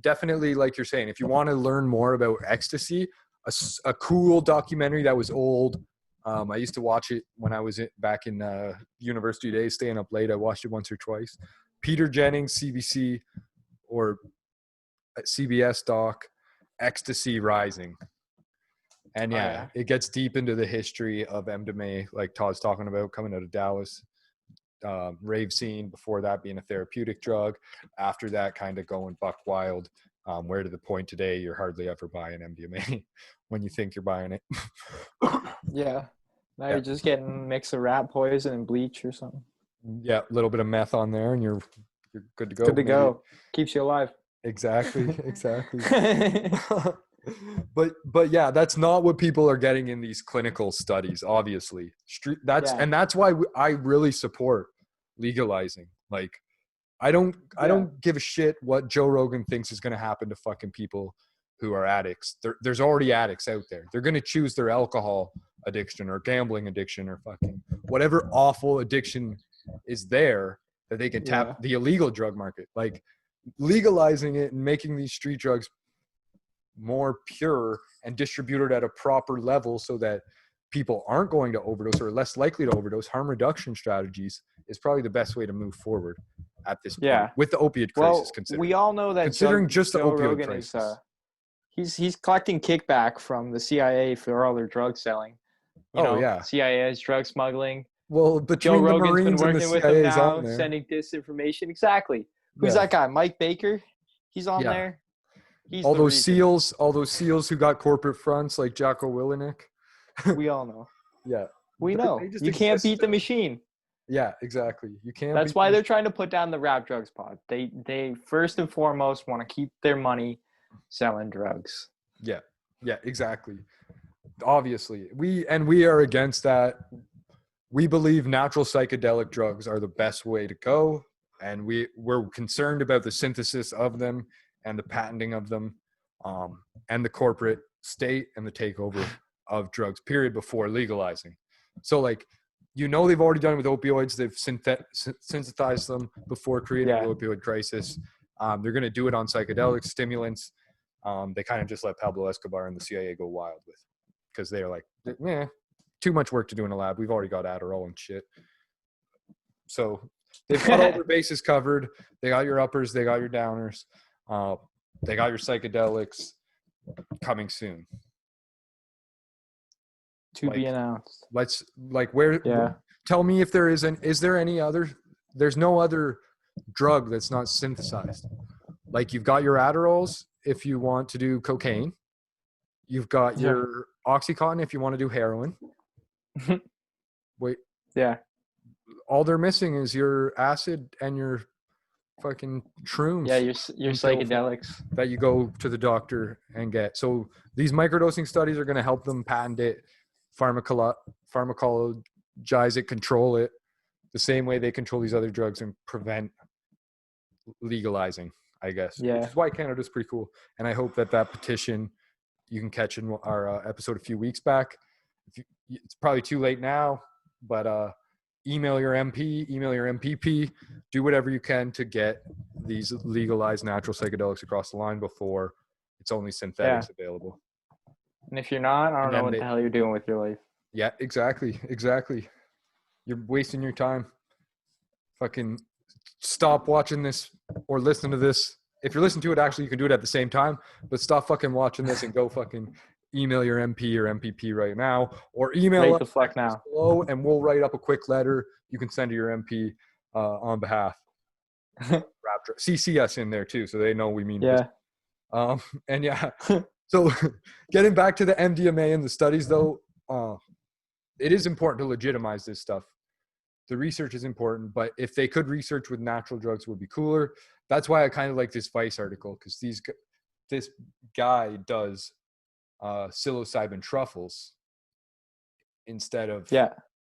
definitely, like you're saying, if you want to learn more about ecstasy, a cool documentary that was old. I used to watch it when I was back in university days, staying up late. I watched it once or twice. Peter Jennings, CBC or CBS doc, Ecstasy Rising. And it gets deep into the history of MDMA, like Todd's talking about, coming out of Dallas. Rave scene, before that being a therapeutic drug, after that kind of going buck wild, where to the point today you're hardly ever buying MDMA when you think you're buying it. Now you're just getting a mix of rat poison and bleach or something. A little bit of meth on there and you're good to go. Good to go. Keeps you alive. Exactly. But yeah, that's not what people are getting in these clinical studies, obviously. And that's why I really support legalizing. Like, I don't give a shit what Joe Rogan thinks is going to happen to fucking people who are addicts. There's already addicts out there. They're going to choose their alcohol addiction or gambling addiction or fucking whatever awful addiction is there that they can tap the illegal drug market. Like legalizing it and making these street drugs more pure and distributed at a proper level so that people aren't going to overdose or less likely to overdose. Harm reduction strategies is probably the best way to move forward at this point with the opiate crisis. We all know that considering just the opioid Rogan crisis. He's collecting kickback from the CIA for all their drug selling. You know, CIA is drug smuggling. Well, between Joe Rogan's the Marines been working and the with CIA them now, on there. sending disinformation. Exactly. Who's that guy? Mike Baker? He's on there. He's all those SEALs who got corporate fronts like Jocko Willenick. We all know. Yeah. We know. You can't beat the machine. Yeah, exactly. You can't. That's why they're trying to put down the rap drugs pod. They first and foremost want to keep their money selling drugs. Yeah. Yeah, exactly. Obviously. We are against that. We believe natural psychedelic drugs are the best way to go, and we're concerned about the synthesis of them and the patenting of them, and the corporate state and the takeover of drugs, period, before legalizing. So, like, they've already done it with opioids. They've synthesized them before creating the opioid crisis. They're going to do it on psychedelic stimulants. They kind of just let Pablo Escobar and the CIA go wild with, because they're like, too much work to do in a lab. We've already got Adderall and shit. So they've got all their bases covered. They got your uppers. They got your downers. They got your psychedelics coming soon. To be announced. Tell me if there is there any other, there's no other drug that's not synthesized. Like, you've got your Adderalls if you want to do cocaine. You've got your Oxycontin if you want to do heroin. Wait. Yeah. All they're missing is your acid and your fucking shrooms. Yeah, your psychedelics that you go to the doctor and get. So these microdosing studies are going to help them patent it, pharmacologize it, control it, the same way they control these other drugs and prevent legalizing, I guess. Yeah. Which is why Canada's pretty cool. And I hope that petition you can catch in our episode a few weeks back. It's probably too late now, but email your MP, email your MPP, do whatever you can to get these legalized natural psychedelics across the line before it's only synthetics available. And if you're not, I don't know what the hell you're doing with your life. Yeah, exactly. You're wasting your time. Fucking stop watching this or listen to this. If you're listening to it, actually, you can do it at the same time, but stop fucking watching this and go fucking email your MP or MPP right now, or email us now below, and we'll write up a quick letter you can send to your MP on behalf. CC us in there too, so they know we mean business. So getting back to the MDMA and the studies, though, it is important to legitimize this stuff. The research is important, but if they could research with natural drugs, it would be cooler. That's why I kind of like this Vice article, because this guy does psilocybin truffles instead of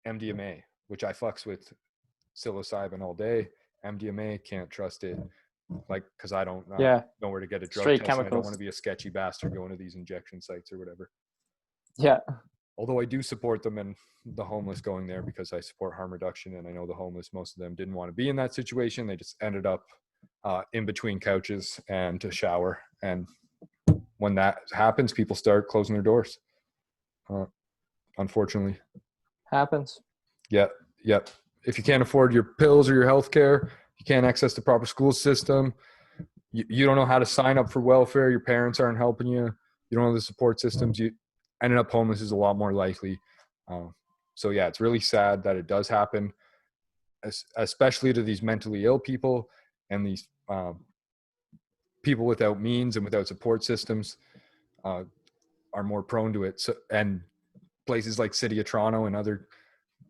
MDMA, which I fucks with psilocybin all day. MDMA, can't trust it, like, because I don't know where to get a drug straight test. chemicals. I don't want to be a sketchy bastard going to these injection sites or whatever. Yeah. Although I do support them and the homeless going there, because I support harm reduction, and I know the homeless, most of them didn't want to be in that situation. They just ended up in between couches and to shower. And when that happens, people start closing their doors. Unfortunately. Happens. Yep. If you can't afford your pills or your health care, you can't access the proper school system, you don't know how to sign up for welfare, your parents aren't helping you, you don't have the support systems, you ended up homeless is a lot more likely. So yeah, it's really sad that it does happen, especially to these mentally ill people and these people without means and without support systems are more prone to it. So, and places like City of Toronto and other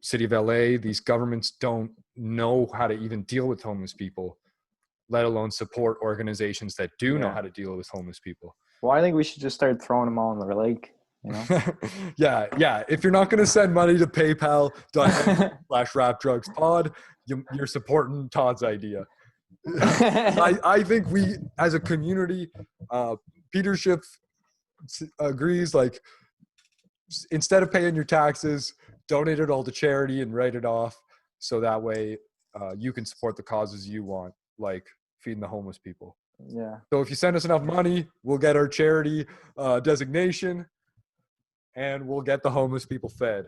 City of LA, these governments don't know how to even deal with homeless people, let alone support organizations that do know how to deal with homeless people. Well, I think we should just start throwing them all in the lake. You know? yeah. If you're not going to send money to PayPal.com/rapdrugspod, you're supporting Todd's idea. I think we, as a community, Peter Schiff agrees, like, instead of paying your taxes, donate it all to charity and write it off, so that way you can support the causes you want, like feeding the homeless people. Yeah. So if you send us enough money, we'll get our charity designation, and we'll get the homeless people fed.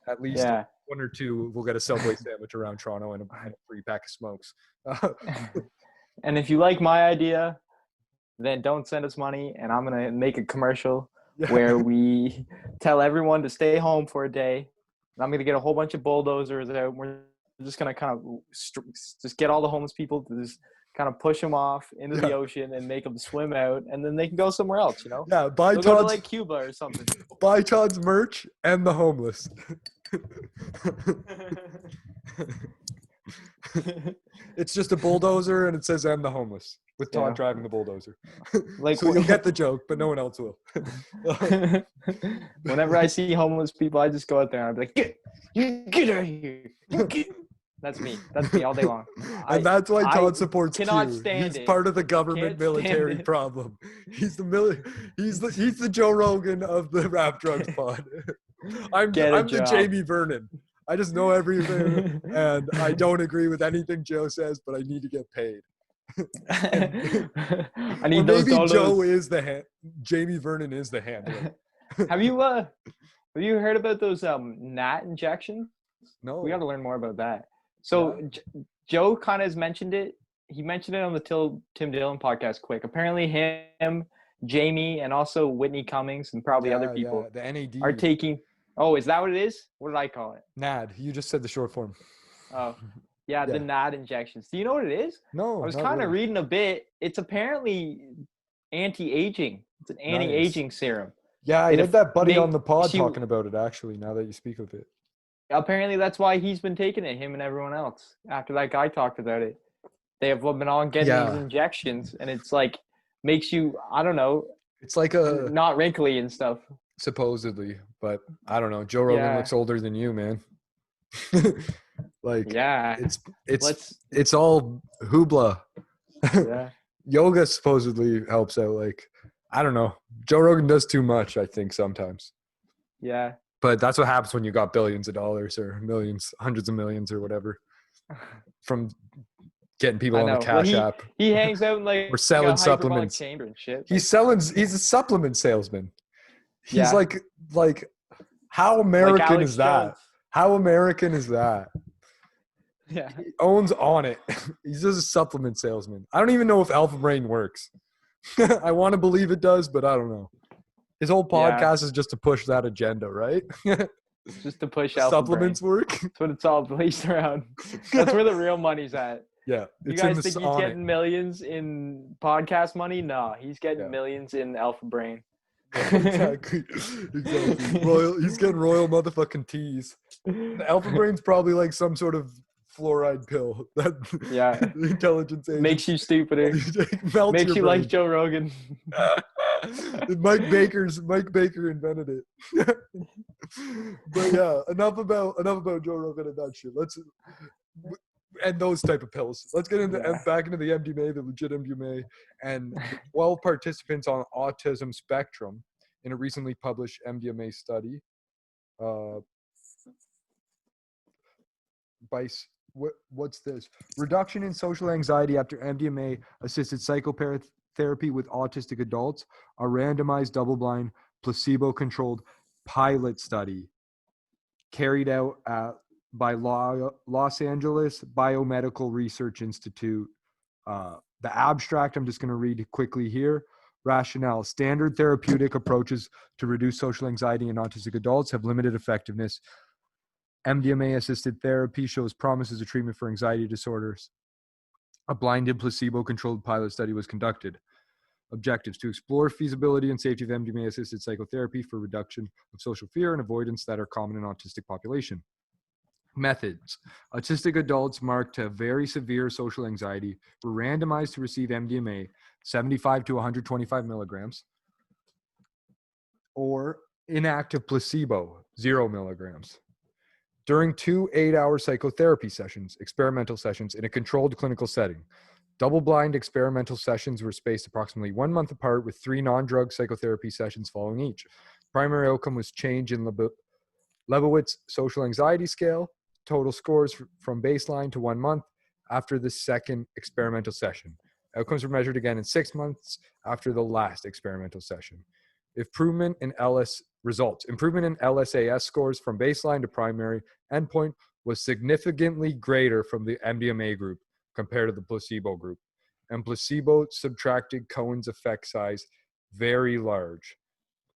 At least one or two, we'll get a Subway sandwich around Toronto and a free pack of smokes. And if you like my idea, then don't send us money, and I'm going to make a commercial where we tell everyone to stay home for a day. And I'm going to get a whole bunch of bulldozers out. We're just going to kind of just get all the homeless people to just kind of push them off into the ocean and make them swim out, and then they can go somewhere else, you know? Yeah, buy Todd's, go to like Cuba or something. Buy Todd's merch and the homeless. It's just a bulldozer and it says "and the homeless" with Todd driving the bulldozer. Like, so you'll get the joke, but no one else will. Whenever I see homeless people, I just go out there and I'm like, get out of here. That's me. That's me all day long. And that's why Todd supports Q. He's part of the government military problem. He's the Joe Rogan of the Rap Drugs Pod. I'm the Jamie Vernon. I just know everything, and I don't agree with anything Joe says, but I need to get paid. I need those. Maybe dollars. Joe is Jamie Vernon is the handler. Have you heard about those gnat injections? No. We got to learn more about that. So Joe kind of has mentioned it. He mentioned it on the Tim Dillon podcast quick. Apparently him, Jamie, and also Whitney Cummings and probably other people the NAD are taking – oh, is that what it is? What did I call it? NAD. You just said the short form. Oh, yeah, the NAD injections. Do you know what it is? No. I was kind of reading a bit. It's apparently anti-aging. It's an anti-aging serum. Yeah, I had that buddy on the pod talking about it, actually, now that you speak of it. Apparently that's why he's been taking it, him and everyone else. After that guy talked about it, they have been all getting these injections, and it's like makes you, I don't know. It's like not wrinkly and stuff. Supposedly, but I don't know. Joe Rogan looks older than you, man. Like, it's all hoopla. Yeah. Yoga supposedly helps out. Like, I don't know. Joe Rogan does too much, I think, sometimes. Yeah. But that's what happens when you got billions of dollars or millions, hundreds of millions or whatever from getting people on the Cash App. He hangs out in like or selling supplements. Chamber and shit. He's a supplement salesman. He's like how American is that? Jones. How American is that? Yeah. He owns On It. He's just a supplement salesman. I don't even know if Alpha Brain works. I want to believe it does, but I don't know. His whole podcast is just to push that agenda, right? Just to push supplements work. That's what it's all based around. That's where the real money's at. Yeah. You guys think he's getting millions in podcast money? No, he's getting millions in Alpha Brain. Exactly. He's getting royal motherfucking teas. The Alpha Brain's probably like some sort of fluoride pill that the intelligence agent makes you stupider. Makes you like Joe Rogan. Mike Baker invented it. But yeah, enough about Joe Rogan and that shit. And those type of pills. Let's get into back into the MDMA, the legit MDMA, and 12 participants on autism spectrum in a recently published MDMA study. What's this? Reduction in social anxiety after MDMA-assisted psychotherapy with autistic adults, a randomized double-blind placebo-controlled pilot study carried out by Los Angeles Biomedical Research Institute. The abstract, I'm just going to read quickly here. Rationale: standard therapeutic approaches to reduce social anxiety in autistic adults have limited effectiveness. MDMA-assisted therapy shows promise as a treatment for anxiety disorders. A blinded placebo-controlled pilot study was conducted. Objectives: to explore feasibility and safety of MDMA-assisted psychotherapy for reduction of social fear and avoidance that are common in autistic population. Methods: autistic adults marked to have very severe social anxiety were randomized to receive MDMA 75 to 125 milligrams or inactive placebo 0 milligrams. During 2 8-hour psychotherapy sessions, experimental sessions in a controlled clinical setting. Double-blind experimental sessions were spaced approximately 1 month apart with 3 non-drug psychotherapy sessions following each. Primary outcome was change in Lebowitz social anxiety scale, total scores from baseline to 1 month after the second experimental session. Outcomes were measured again in 6 months after the last experimental session. Improvement in LSAS scores from baseline to primary endpoint was significantly greater from the MDMA group compared to the placebo group. And placebo subtracted Cohen's effect size very large.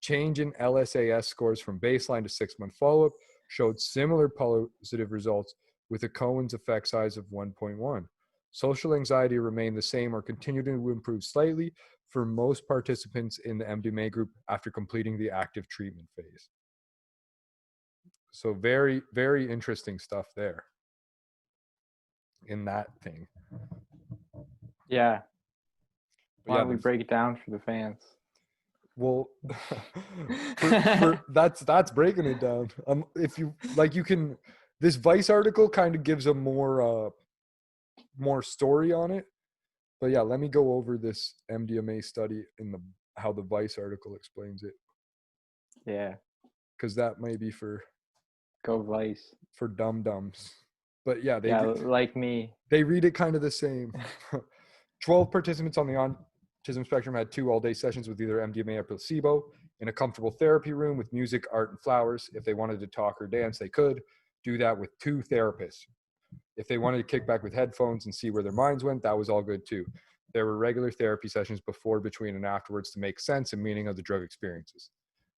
Change in LSAS scores from baseline to 6-month follow-up showed similar positive results with a Cohen's effect size of 1.1. Social anxiety remained the same or continued to improve slightly for most participants in the MDMA group after completing the active treatment phase. So very, very interesting stuff there in that thing. Yeah. But Why don't we break it down for the fans? Well, that's breaking it down. If you like, you can. This Vice article kind of gives a more story on it. But yeah, let me go over this MDMA study in how the Vice article explains it. Yeah. Because that may be for Vice. For dum-dums. But yeah, like me. They read it kind of the same. 12 participants on the autism spectrum had 2 all-day sessions with either MDMA or placebo in a comfortable therapy room with music, art, and flowers. If they wanted to talk or dance, they could do that with 2 therapists. If they wanted to kick back with headphones and see where their minds went, that was all good too. There were regular therapy sessions before, between, and afterwards to make sense and meaning of the drug experiences.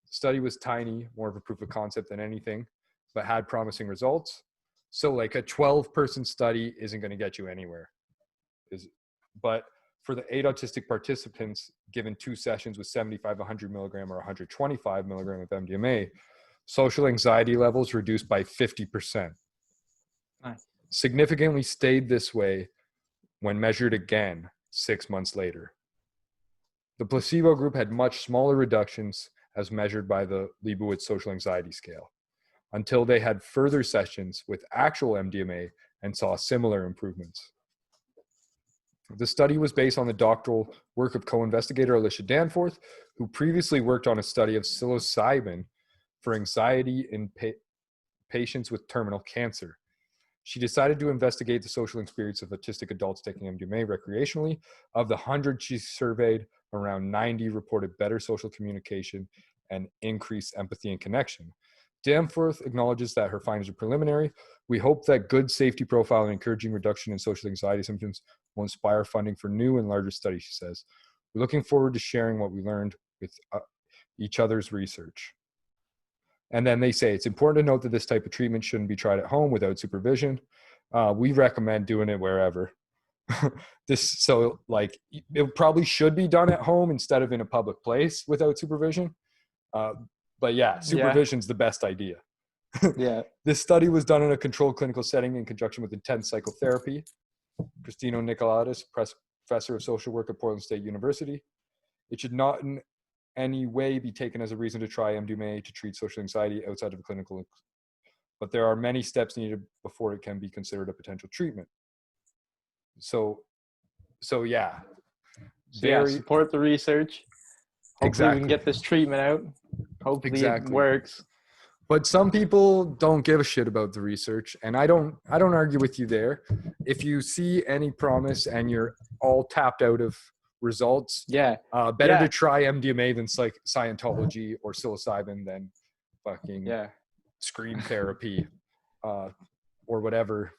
The study was tiny, more of a proof of concept than anything, but had promising results. So like a 12-person study isn't going to get you anywhere. But for the 8 autistic participants given 2 sessions with 75, 100 milligram or 125 milligram of MDMA, social anxiety levels reduced by 50%. Nice. Significantly stayed this way when measured again 6 months later. The placebo group had much smaller reductions as measured by the Lebowitz social anxiety scale until they had further sessions with actual MDMA and saw similar improvements. The study was based on the doctoral work of co-investigator Alicia Danforth, who previously worked on a study of psilocybin for anxiety in patients with terminal cancer. She decided to investigate the social experience of autistic adults taking MDMA recreationally. Of the 100 she surveyed, around 90 reported better social communication and increased empathy and connection. Danforth acknowledges that her findings are preliminary. We hope that good safety profile and encouraging reduction in social anxiety symptoms will inspire funding for new and larger studies, she says. We're looking forward to sharing what we learned with each other's research. And then they say, it's important to note that this type of treatment shouldn't be tried at home without supervision. We recommend doing it wherever. So like, it probably should be done at home instead of in a public place without supervision. But yeah, supervision's the best idea. Yeah. This study was done in a controlled clinical setting in conjunction with intense psychotherapy. Christino Nicolaitis, professor of social work at Portland State University. It should not in any way be taken as a reason to try MDMA to treat social anxiety outside of a clinical, but there are many steps needed before it can be considered a potential treatment. So yeah. Support the research. Hopefully exactly. We can get this treatment out. Hopefully It works. But some people don't give a shit about the research, and I don't argue with you there. If you see any promise and you're all tapped out of results, better to try MDMA than Scientology or psilocybin than fucking screen therapy or whatever,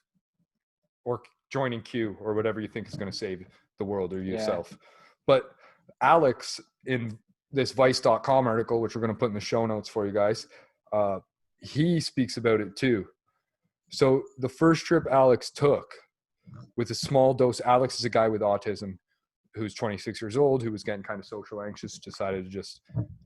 or joining Q or whatever you think is going to save the world or yourself. But Alex, in this Vice.com article, which we're going to put in the show notes for you guys, he speaks about it too. So the first trip Alex took with a small dose, Alex is a guy with autism who's 26 years old, who was getting kind of social anxious, decided to just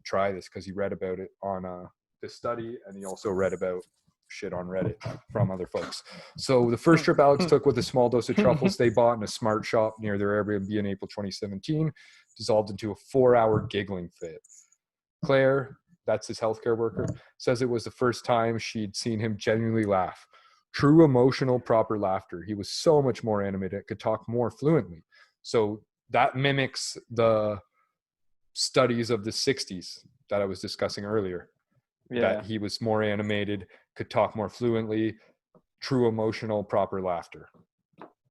try this because he read about it on this study, and he also read about shit on Reddit from other folks. So the first trip Alex took with a small dose of truffles they bought in a smart shop near their Airbnb in April 2017 dissolved into a 4-hour giggling fit. Claire, that's his healthcare worker, says it was the first time she'd seen him genuinely laugh. True emotional, proper laughter. He was so much more animated, could talk more fluently. So that mimics the studies of the 60s that I was discussing earlier. That he was more animated, could talk more fluently, true emotional, proper laughter.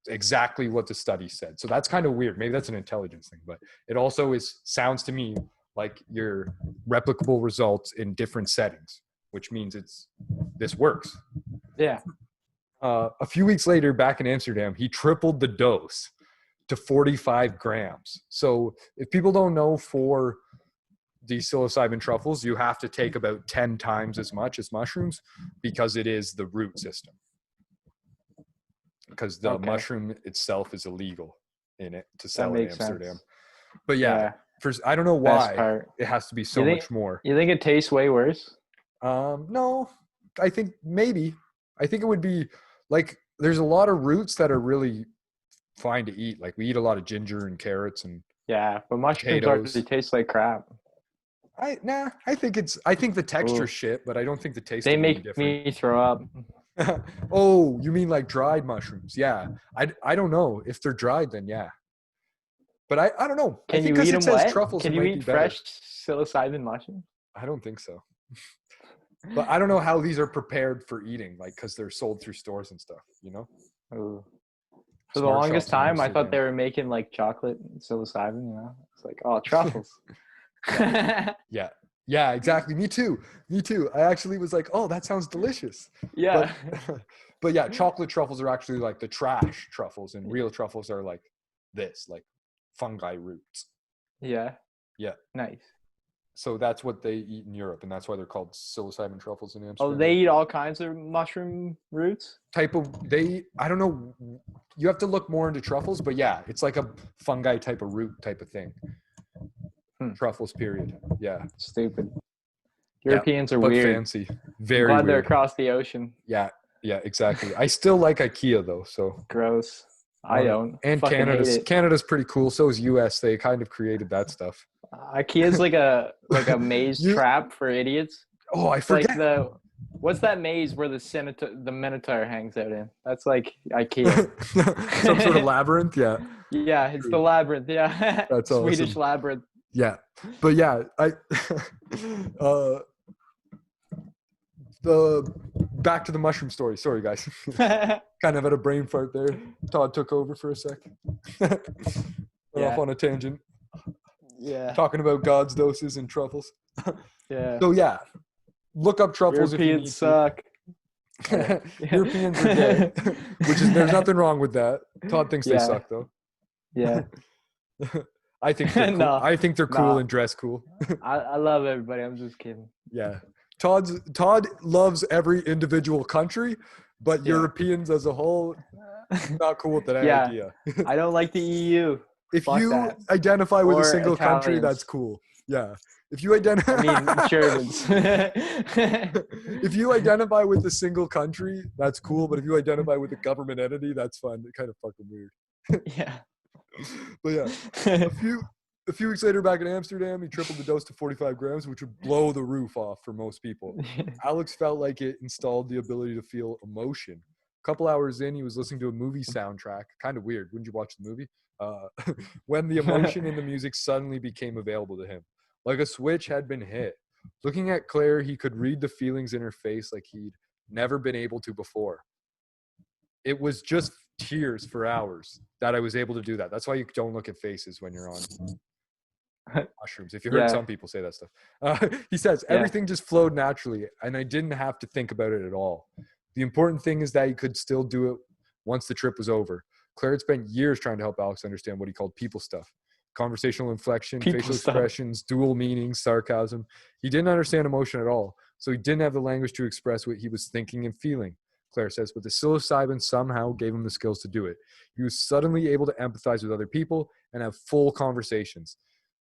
Exactly what the study said. So that's kind of weird. Maybe that's an intelligence thing, but it also sounds to me like your replicable results in different settings, which means this works. Yeah. A few weeks later, back in Amsterdam, he tripled the dose to 45 grams. So if people don't know, for these psilocybin truffles, you have to take about 10 times as much as mushrooms because it is the root system. Because the mushroom itself is illegal in it to sell in Amsterdam. Sense. But I don't know why it has to be so much more. You think it tastes way worse? No, I think maybe. I think it would be like, there's a lot of roots that are really fine to eat. Like we eat a lot of ginger and carrots and but mushrooms already taste like crap. I think the texture shit, but I don't think the taste. They make me throw up. Oh, you mean like dried mushrooms? Yeah. I don't know if they're dried, then yeah. But I don't know. Can you eat them wet? Can you eat fresh psilocybin mushrooms? I don't think so. But I don't know how these are prepared for eating, like because they're sold through stores and stuff, you know? Ooh. For the longest time, I thought they were making like chocolate psilocybin, you know? It's like, oh, truffles. Yeah, exactly. Me too. I actually was like, oh, that sounds delicious. Yeah. But yeah, chocolate truffles are actually like the trash truffles, and real truffles are like this, like fungi roots. Yeah. Yeah. Nice. So that's what they eat in Europe, and that's why they're called psilocybin truffles in Amsterdam. Oh, they eat all kinds of mushroom roots? I don't know. You have to look more into truffles, but yeah, it's like a fungi type of root type of thing. Truffles, period. Yeah. Stupid. Europeans are weird. Fancy. Very glad weird. They're across the ocean. Yeah, exactly. I still like IKEA though, so. Gross. I don't. And Canada's pretty cool. So is US. They kind of created that stuff. IKEA's like a maze trap for idiots. Oh, I forget. Like what's that maze where the Minotaur hangs out in? That's like IKEA. Some sort of labyrinth, yeah. Yeah, it's the labyrinth. Yeah, that's Swedish awesome. labyrinth. Yeah, but yeah, back to the mushroom story. Sorry, guys. Kind of had a brain fart there. Todd took over for a sec. Off on a tangent. Yeah. Talking about God's doses and truffles. Yeah. So yeah, look up truffles. Europeans suck. Europeans are gay, there's nothing wrong with that. Todd thinks they suck though. Yeah. I think they're cool. I think they're cool and dress cool. I love everybody. I'm just kidding. Yeah. Todd loves every individual country, but Europeans as a whole, not cool with that idea. I don't like the EU. If you identify with a single country, that's cool. Yeah. If you identify, Germans. If you identify with a single country, that's cool. But if you identify with a government entity, that's fun. It's kind of fucking weird. Yeah. But yeah, a few weeks later, back in Amsterdam, he tripled the dose to 45 grams, which would blow the roof off for most people. Alex felt like it installed the ability to feel emotion. A couple hours in, he was listening to a movie soundtrack. Kind of weird. Wouldn't you watch the movie? When the emotion in the music suddenly became available to him. Like a switch had been hit. Looking at Claire, he could read the feelings in her face like he'd never been able to before. It was just tears for hours that I was able to do that. That's why you don't look at faces when you're on mushrooms. If you heard some people say that stuff. He says, everything just flowed naturally, and I didn't have to think about it at all. The important thing is that he could still do it once the trip was over. Claire had spent years trying to help Alex understand what he called people stuff. Conversational inflection, facial expressions, dual meanings, sarcasm. He didn't understand emotion at all, so he didn't have the language to express what he was thinking and feeling. Claire says, but the psilocybin somehow gave him the skills to do it. He was suddenly able to empathize with other people and have full conversations.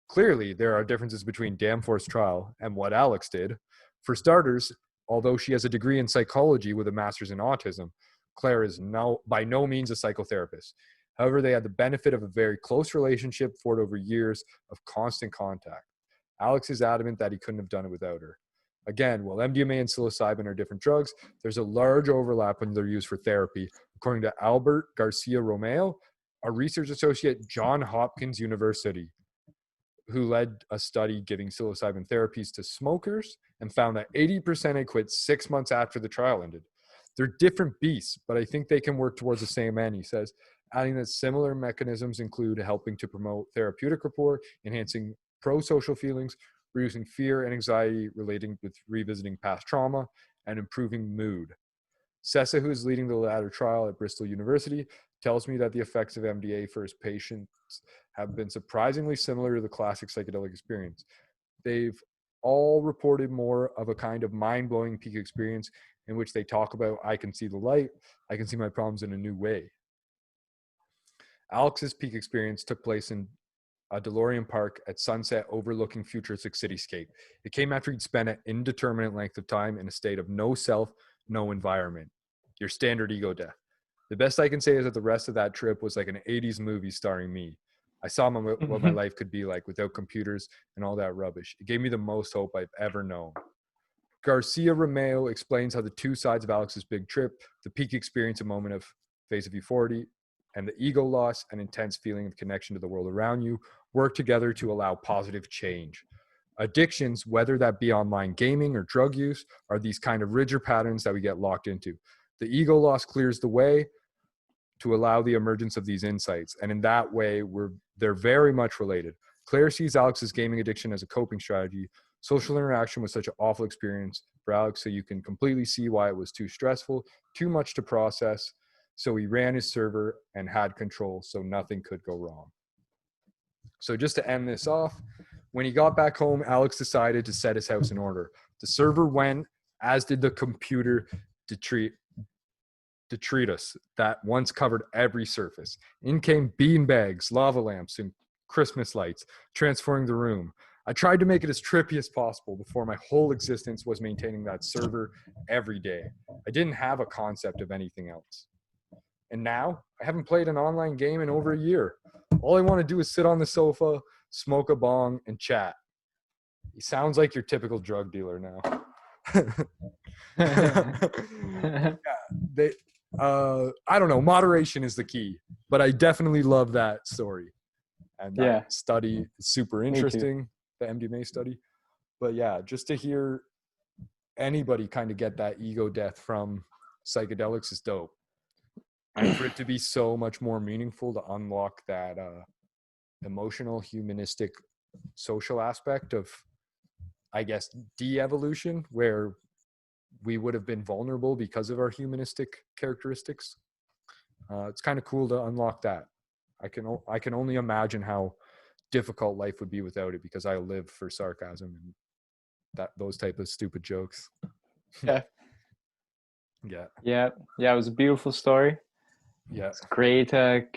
Clearly, there are differences between Danforth's trial and what Alex did. For starters, although she has a degree in psychology with a master's in autism, Claire is by no means a psychotherapist. However, they had the benefit of a very close relationship forged over years of constant contact. Alex is adamant that he couldn't have done it without her. Again, while MDMA and psilocybin are different drugs, there's a large overlap when they're used for therapy. According to Albert Garcia Romeo, a research associate at Johns Hopkins University, who led a study giving psilocybin therapies to smokers and found that 80% had quit 6 months after the trial ended. They're different beasts, but I think they can work towards the same end, he says, adding that similar mechanisms include helping to promote therapeutic rapport, enhancing pro-social feelings, reducing fear and anxiety relating with revisiting past trauma, and improving mood. Sessa, who is leading the latter trial at Bristol University, tells me that the effects of MDA for his patients have been surprisingly similar to the classic psychedelic experience. They've all reported more of a kind of mind-blowing peak experience in which they talk about, I can see the light, I can see my problems in a new way. Alex's peak experience took place in a DeLorean Park at sunset overlooking futuristic cityscape. It came after he'd spent an indeterminate length of time in a state of no self, no environment. Your standard ego death. The best I can say is that the rest of that trip was like an 80s movie starring me. I saw what my life could be like without computers and all that rubbish. It gave me the most hope I've ever known. Garcia Romeo explains how the two sides of Alex's big trip, the peak experience, a moment of phase of euphoria, and the ego loss and intense feeling of connection to the world around you, work together to allow positive change. Addictions, whether that be online gaming or drug use, are these kind of rigid patterns that we get locked into. The ego loss clears the way to allow the emergence of these insights. And in that way, they're very much related. Claire sees Alex's gaming addiction as a coping strategy. Social interaction was such an awful experience for Alex, so you can completely see why it was too stressful, too much to process. So he ran his server and had control, so nothing could go wrong. So just to end this off, when he got back home, Alex decided to set his house in order. The server went, as did the computer detritus that once covered every surface. In came beanbags, lava lamps, and Christmas lights, transforming the room. I tried to make it as trippy as possible before my whole existence was maintaining that server every day. I didn't have a concept of anything else. And now, I haven't played an online game in over a year. All I want to do is sit on the sofa, smoke a bong, and chat. He sounds like your typical drug dealer now. I don't know. Moderation is the key, but I definitely love that story. And that study is super interesting, the MDMA study. But yeah, just to hear anybody kind of get that ego death from psychedelics is dope. And for it to be so much more meaningful to unlock that emotional, humanistic, social aspect of, I guess, de-evolution, where we would have been vulnerable because of our humanistic characteristics. It's kind of cool to unlock that. I can only imagine how difficult life would be without it, because I live for sarcasm and those type of stupid jokes. Yeah. Yeah. It was a beautiful story. Yeah. It's great thing.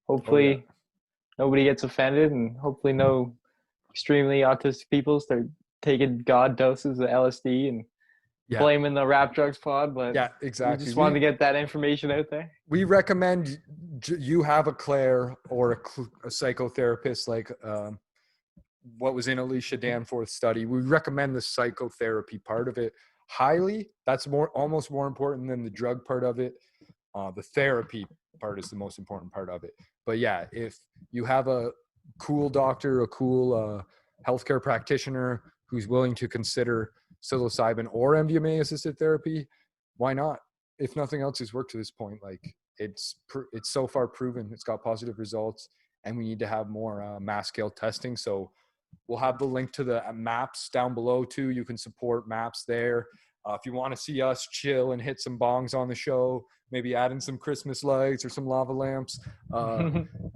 Hopefully nobody gets offended, and hopefully no extremely autistic people start taking god doses of LSD and blaming the Rap Drugs Pod. But yeah, exactly. We just wanted to get that information out there. We recommend you have a Claire or a psychotherapist, like what was in Alicia Danforth's study. We recommend the psychotherapy part of it highly. That's almost more important than the drug part of it. The therapy part is the most important part of it. But yeah, if you have a cool doctor, a cool healthcare practitioner who's willing to consider psilocybin or MDMA assisted therapy, why not? If nothing else has worked to this point, like it's so far proven, it's got positive results, and we need to have more mass scale testing. So we'll have the link to the maps down below too. You can support maps there. If you want to see us chill and hit some bongs on the show, maybe add in some Christmas lights or some lava lamps,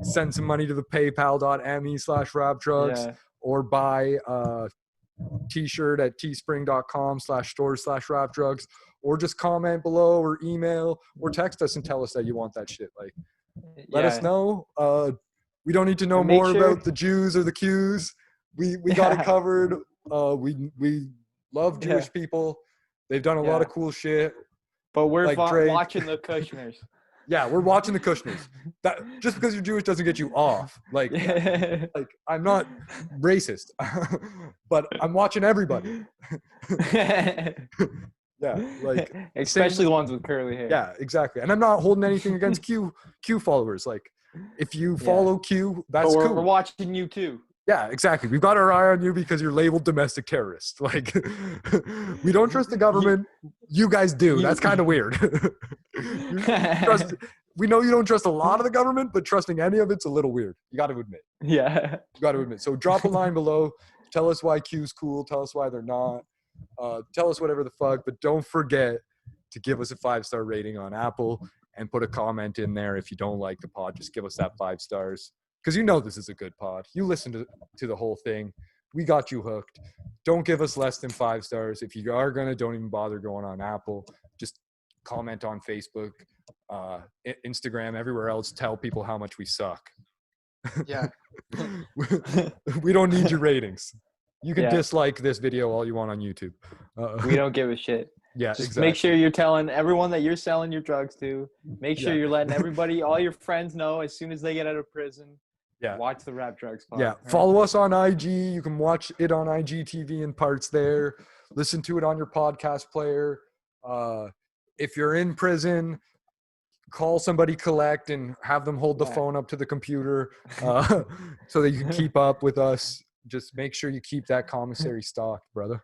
send some money to the paypal.me/rapdrugs, or buy a t-shirt at teespring.com/stores/rapdrugs, or just comment below or email or text us and tell us that you want that shit. Like, let us know. We don't need to know more about the Jews or the Qs. We got it covered. We love Jewish people. They've done a lot of cool shit. But we're like watching the Kushners. Yeah, we're watching the Kushners. That just because you're Jewish doesn't get you off. Like I'm not racist, but I'm watching everybody. Yeah, like especially the ones with curly hair. Yeah, exactly. And I'm not holding anything against Q followers. Like, if you follow Q, that's cool. We're watching you too. Yeah, exactly. We've got our eye on you because you're labeled domestic terrorist. Like, we don't trust the government. You guys do. That's kind of weird. We know you don't trust a lot of the government, but trusting any of it's a little weird. You got to admit. Yeah. You got to admit. So drop a line below. Tell us why Q's cool. Tell us why they're not. Tell us whatever the fuck, but don't forget to give us a 5-star rating on Apple and put a comment in there. If you don't like the pod, just give us that 5 stars. Because you know this is a good pod. You listen to the whole thing. We got you hooked. Don't give us less than 5 stars. If you are going to, don't even bother going on Apple. Just comment on Facebook, Instagram, everywhere else. Tell people how much we suck. Yeah. We don't need your ratings. You can dislike this video all you want on YouTube. We don't give a shit. Yeah, just exactly. Make sure you're telling everyone that you're selling your drugs to. Make sure you're letting everybody, all your friends know as soon as they get out of prison. Yeah. Watch the Rap Drugs Pod. Yeah. Right? Follow us on IG. You can watch it on IGTV in parts there. Listen to it on your podcast player. If you're in prison, call somebody collect and have them hold the phone up to the computer so that you can keep up with us. Just make sure you keep that commissary stocked, brother.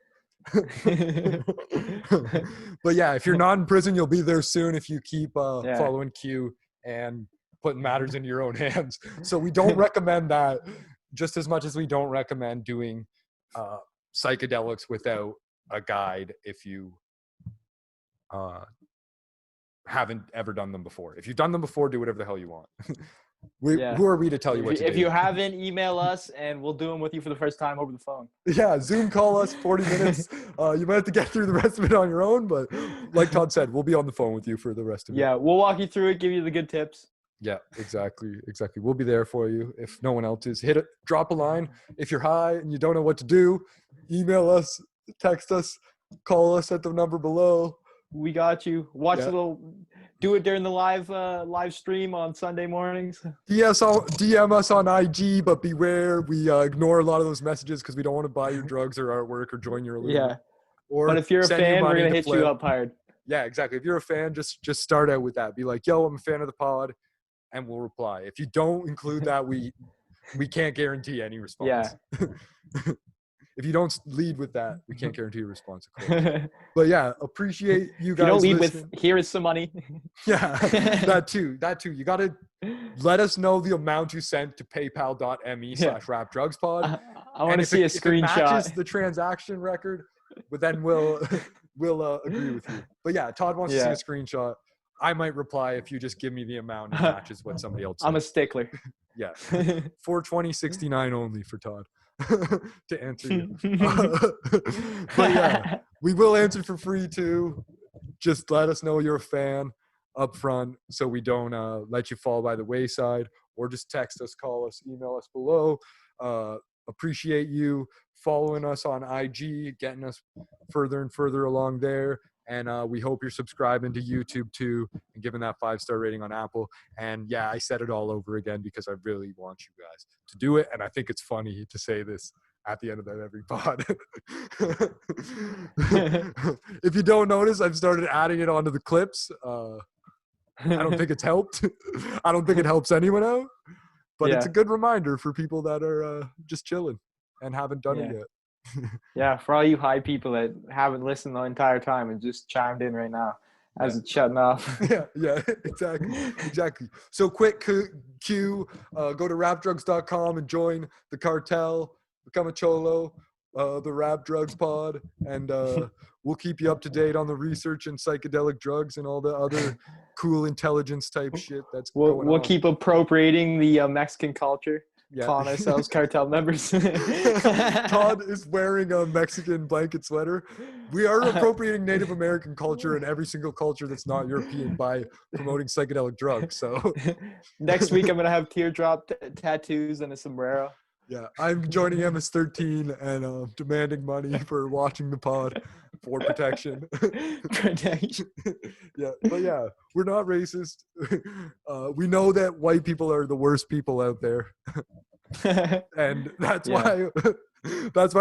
But yeah, if you're not in prison, you'll be there soon if you keep following Q and putting matters into your own hands. So we don't recommend that, just as much as we don't recommend doing psychedelics without a guide if you haven't ever done them before. If you've done them before, do whatever the hell you want. Who are we to tell you what to do? If you haven't, email us and we'll do them with you for the first time over the phone. Yeah, Zoom call us 40 minutes. You might have to get through the rest of it on your own, but like Todd said, we'll be on the phone with you for the rest of it. Yeah, we'll walk you through it, give you the good tips. Yeah, exactly. We'll be there for you if no one else is. Drop a line. If you're high and you don't know what to do, email us, text us, call us at the number below. We got you. Do it during the live stream on Sunday mornings. DM us on IG, but beware, we ignore a lot of those messages because we don't want to buy your drugs or artwork or join your illusion. Yeah. But if you're a fan, we're gonna hit you up hard. Yeah, exactly. If you're a fan, just start out with that. Be like, yo, I'm a fan of the pod, and we'll reply. If you don't include that, we can't guarantee any response. Yeah. If you don't lead with that, we can't guarantee a response. But yeah, appreciate you guys. You don't lead listening. with, here is some money. Yeah, that too. You got to let us know the amount you sent to paypal.me/rapdrugspod. I want to see a screenshot. If it matches the transaction record, but then we'll agree with you. But yeah, Todd wants to see a screenshot. I might reply if you just give me the amount that matches what somebody else said. I'm a stickler. Yeah. $420.69 only for Todd. To answer you. But yeah, we will answer for free too. Just let us know you're a fan up front so we don't let you fall by the wayside, or just text us, call us, email us below. Appreciate you following us on IG, getting us further and further along there. And we hope you're subscribing to YouTube too and giving that 5-star rating on Apple. And yeah, I said it all over again because I really want you guys to do it. And I think it's funny to say this at the end of every pod. If you don't notice, I've started adding it onto the clips. I don't think it's helped. I don't think it helps anyone out. But it's a good reminder for people that are just chilling and haven't done it yet. Yeah, for all you high people that haven't listened the entire time and just chimed in right now as it's shutting off. Yeah, exactly. So quick cue, go to rapdrugs.com and join the cartel, become a cholo, the Rap Drugs Pod, and we'll keep you up to date on the research and psychedelic drugs and all the other cool intelligence type shit that's going on. We'll keep appropriating the Mexican culture. Yeah. Calling ourselves cartel members. Todd is wearing a Mexican blanket sweater. We are appropriating Native American culture and every single culture that's not European by promoting psychedelic drugs. So next week I'm gonna have teardrop tattoos and a sombrero. Yeah, I'm joining MS-13 and demanding money for watching the pod. for protection. Protection. Yeah, but yeah, we're not racist. We know that white people are the worst people out there, and that's why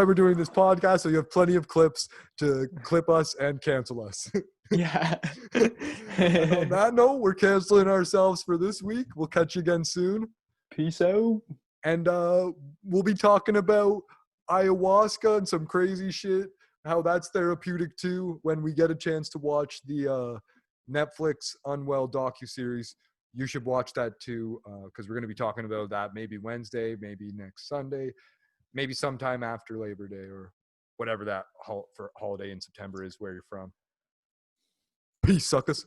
we're doing this podcast. So you have plenty of clips to clip us and cancel us. Yeah. And on that note, we're canceling ourselves for this week. We'll catch you again soon. Peace out. And we'll be talking about ayahuasca and some crazy shit, how that's therapeutic too, when we get a chance to watch the Netflix Unwell docuseries. You should watch that too, because we're going to be talking about that maybe Wednesday, maybe next Sunday, maybe sometime after Labor Day or whatever that for holiday in September is where you're from. Peace, suckers.